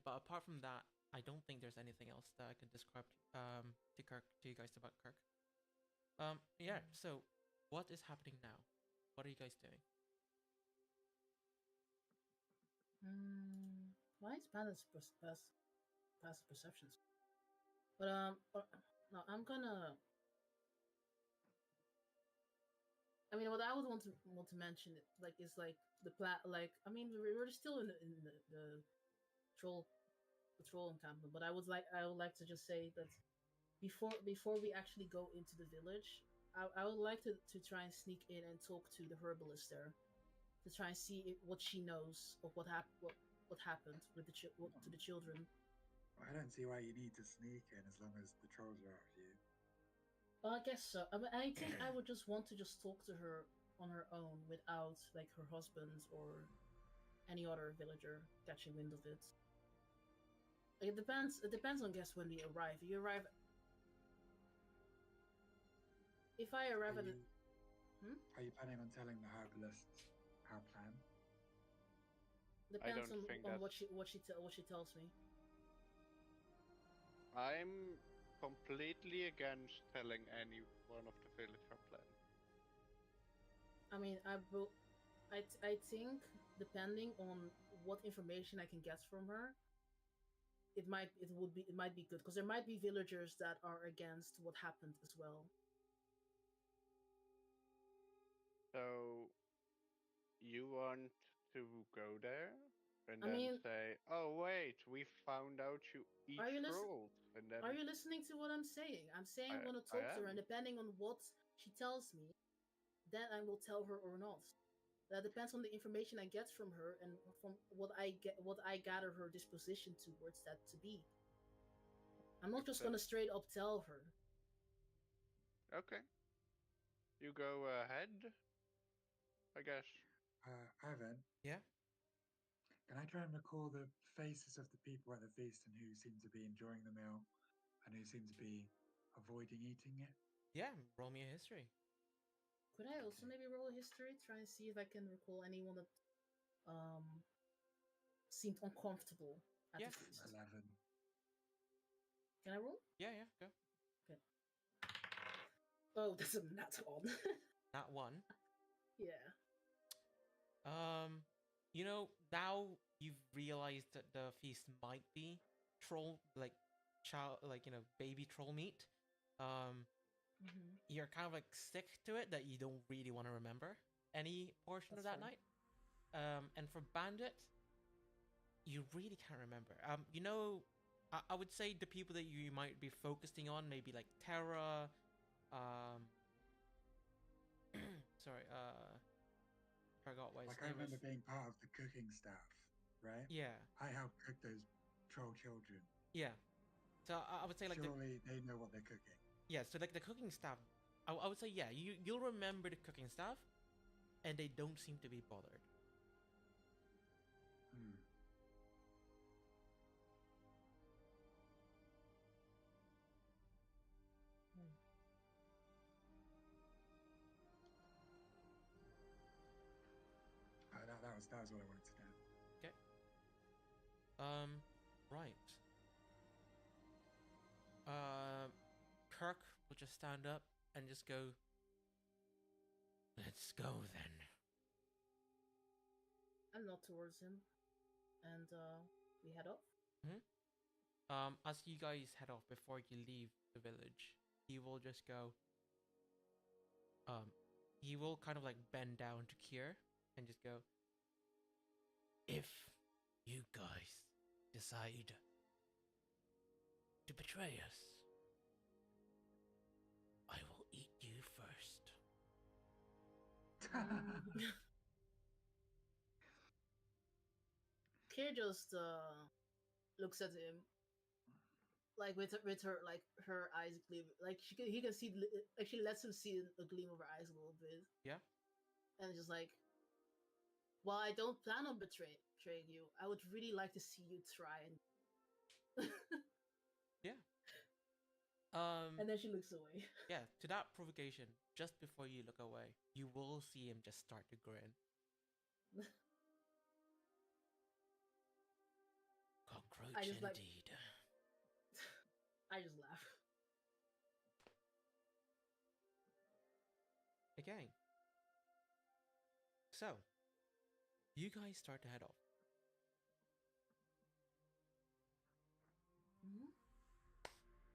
But apart from that, I don't think there's anything else that I can describe to you guys about Kirk. Yeah. So, what is happening now? What are you guys doing? Why is balance passive perceptions? But no, I'm gonna. I mean, what I would want to mention, like, is like the like. I mean, we're still in the troll the troll encampment, but I would like to just say that before we actually go into the village, I would like to try and sneak in and talk to the herbalist there to try and see what she knows of what happened with to the children. I don't see why you need to sneak in as long as the trolls are after you. Well, I guess so. I mean, I think I would just want to just talk to her on her own without like her husband or any other villager catching wind of it. Like, it depends. It depends on guess when we arrive. You arrive. If I arrive Are at you, Hmm? are you planning on telling the herbalist our plan? Depends don't think on that's. what she tells me. I'm completely against telling any one of the village our plan. I mean, I will. I think depending on what information I can get from her, it might be good because there might be villagers that are against what happened as well. So you want to go there and I then mean, say, "Oh wait, we found out you eat are you listen? trolls," and Are then you listening to what I'm saying? I'm saying I I want to I talk to her, and am. depending on what she tells me, then I will tell her or not. That depends on the information I get from her and from what I gather her disposition towards that to be. I'm not just It's gonna straight up tell her. okay. You go ahead, I guess. Ivan, Yeah. can I try and recall the faces of the people at the feast and who seem to be enjoying the meal and who seem to be avoiding eating it? Yeah. Roll me a history. Could I also Okay. maybe roll a history, try and see if I can recall anyone that um seemed uncomfortable at Yeah. the feast? 11. Can I roll? Yeah. Yeah. Go. Okay. Oh, that's a nat one. Not one. Yeah. You know, now you've realized that the feast might be troll, like child, like baby troll meat. Um, Hmm. you're kind of like sick to it that you don't really want to remember any portion of That's that fair. night. And for Bandit, you really can't remember. I would say the people that you might be focusing on, maybe like Terra. Um, sorry. Forgot what his Like, I name remember was. being part of the cooking staff, right? Yeah. I helped cook those troll children. Yeah. So I would say like the Surely they know what they're cooking. yeah. So like the cooking staff, I would say yeah. You'll remember the cooking staff, and they don't seem to be bothered. Hmm. Hmm. That was what I wanted to know. Okay. Right. Kirk will just stand up and just go. Let's go then. I nod towards him, and we head off. Hmm. As you guys head off before you leave the village, he will just go. Um, he will kind of like bend down to Kier and just go. If you guys decide to betray us, I will eat you first. Kier just looks at him like with her like her eyes gleam like he can see like she lets him see a gleam of her eyes a little bit Yeah. and just like, well, I don't plan on betraying you. I would really like to see you try and Yeah. and then she looks away. Yeah, to that provocation, just before you look away, you will see him just start to grin. I Cockroach just like indeed. I just laugh. Okay. So, you guys start to head off.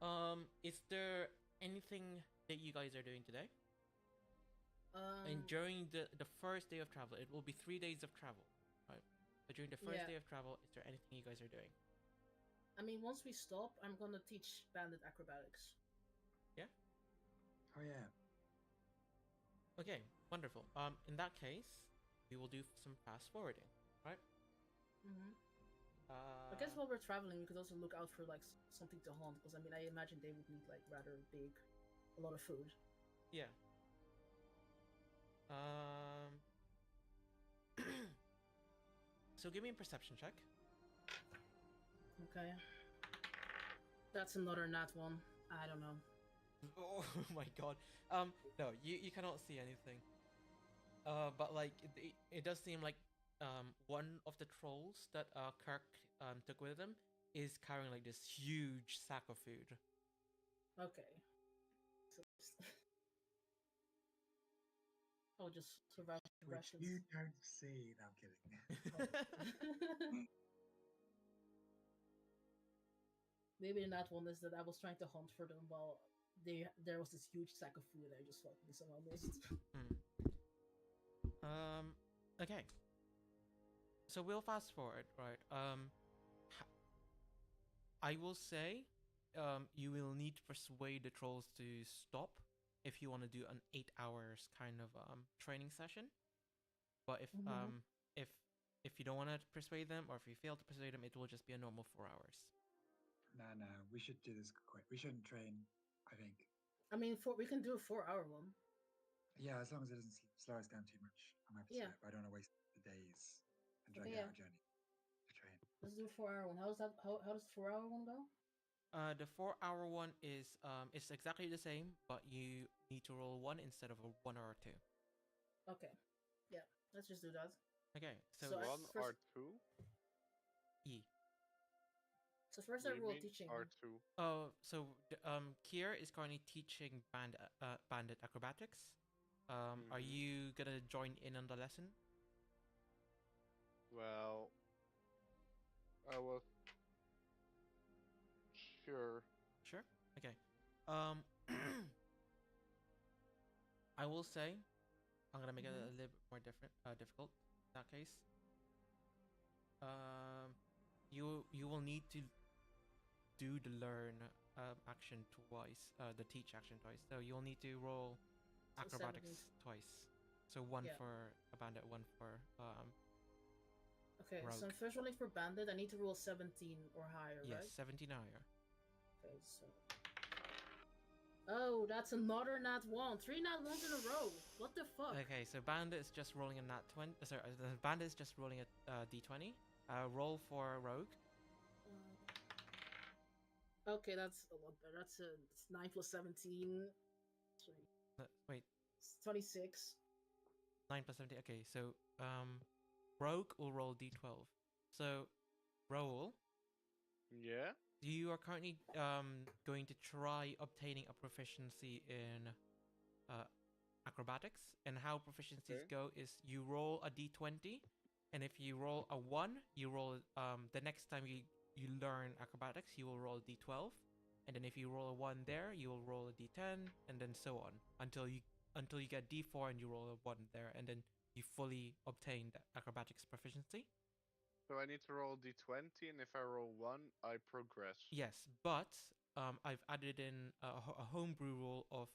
Mm-hmm. Is there anything that you guys are doing today? And Um, during the first day of travel, it will be 3 days of travel, right? But during the first yeah. day of travel, is there anything you guys are doing? I mean, once we stop, I'm gonna teach bandit acrobatics. Yeah? Oh yeah. Okay, wonderful. In that case, we will do some fast forwarding, right? Mm-hmm. I guess while we're traveling, we could also look out for like something to hunt, because I mean, I imagine they would need like rather big, a lot of food. Yeah. Um. So give me a perception check. Okay. That's another nat one. I don't know. Oh my god. No, you cannot see anything. But like it does seem like one of the trolls that Kirk took with him is carrying like this huge sack of food. Okay. So, oh, just survive Which rations. you don't see. No, I'm kidding. Oh. Maybe in that one is that I was trying to hunt for them while there was this huge sack of food I just fucking somehow missed. Okay. So we'll fast forward, right? I will say, you will need to persuade the trolls to stop if you want to do an 8 hours kind of training session. But if you don't want to persuade them, or if you fail to persuade them, it will just be a normal 4 hours. No, we should do this quick. We shouldn't train, I think. I mean, we can do a 4-hour one. Yeah, as long as it doesn't slow us down too much, I'm happy to Yeah. do it. But I don't want to waste the days and drag Okay, out yeah. our journey to train. Let's do a 4-hour one. How's that? How does the 4-hour one go? The 4 hour one is it's exactly the same, but you need to roll 1 instead of a 1 or a 2. Okay. Yeah, let's just do that. Okay, so, So I- 1 first- R2. E. So first What I do you roll mean teaching. R2. Oh, so Kier is currently teaching bandit acrobatics. Are Mhm. you gonna join in on the lesson? Well, I was sure. Sure. Okay. I will say, I'm gonna make it a little bit more difficult in that case. You will need to do the learn action twice, the teach action twice. So you'll need to roll So acrobatics twice. So one Yeah. for a bandit, one for Okay, so rogue. first rolling for bandit, I need to roll 17 or higher, Yes, right? 17 higher. Okay, so. Oh, that's another nat 1. 3 nat 1s in a row. What the fuck? Okay, so bandit is just rolling a nat 20. Sorry, the bandit is just rolling a d20. Roll for rogue. Okay, that's a lot better. It's 9 plus 17. Wait, It's 26. 9 plus 17. Okay, so rogue will roll d12. So roll. Yeah. You are currently going to try obtaining a proficiency in acrobatics, and how proficiencies go is you roll a d20, and if you roll a 1, you roll the next time you learn acrobatics, you will roll a d12, and then if you roll a 1 there, you will roll a d10, and then so on until you get d4 and you roll a 1 there, and then you fully obtain the acrobatics proficiency. So I need to roll d20, and if I roll 1, I progress. Yes, but I've added in a homebrew rule of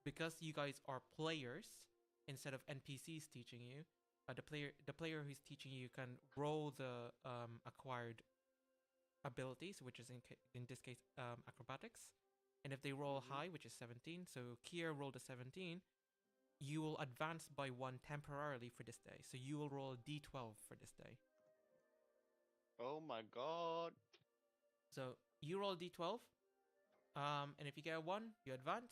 because you guys are players instead of NPCs teaching you. The player who's teaching you can roll the acquired abilities, which is in this case acrobatics, and if they roll high, which is 17, so Kier rolled a 17, you will advance by 1 temporarily for this day. So you will roll a d12 for this day. Oh my god. So you roll a d12, and if you get a 1, you advance.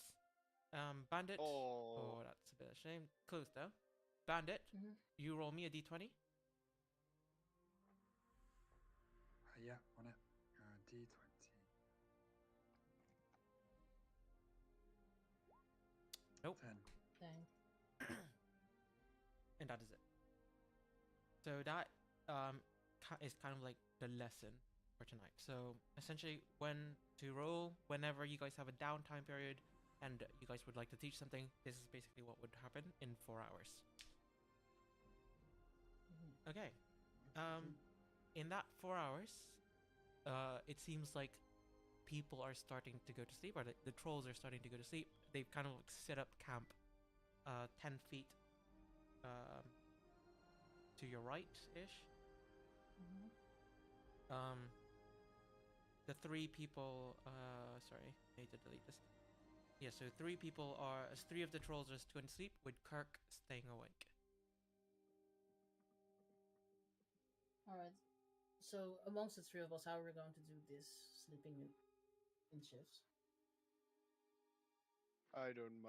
Bandit. Oh, that's a bit of a shame. Close though. Bandit, you roll me a d20. Yeah, on it. D20. Nope. 10. Dang. And that is it. So that is kind of like the lesson for tonight. So essentially, when to roll, whenever you guys have a downtime period and you guys would like to teach something, this is basically what would happen in 4 hours. Okay. In that 4 hours, it seems like people are starting to go to sleep, or the trolls are starting to go to sleep. They've kind of like set up camp 10 feet to your right-ish. The 3 people, sorry, I need to delete this. Yeah, so 3 people are, 3 of the trolls are going to sleep, with Kirk staying awake. Alright. So, amongst the 3 of us, how are we going to do this sleeping in shifts? I don't mind.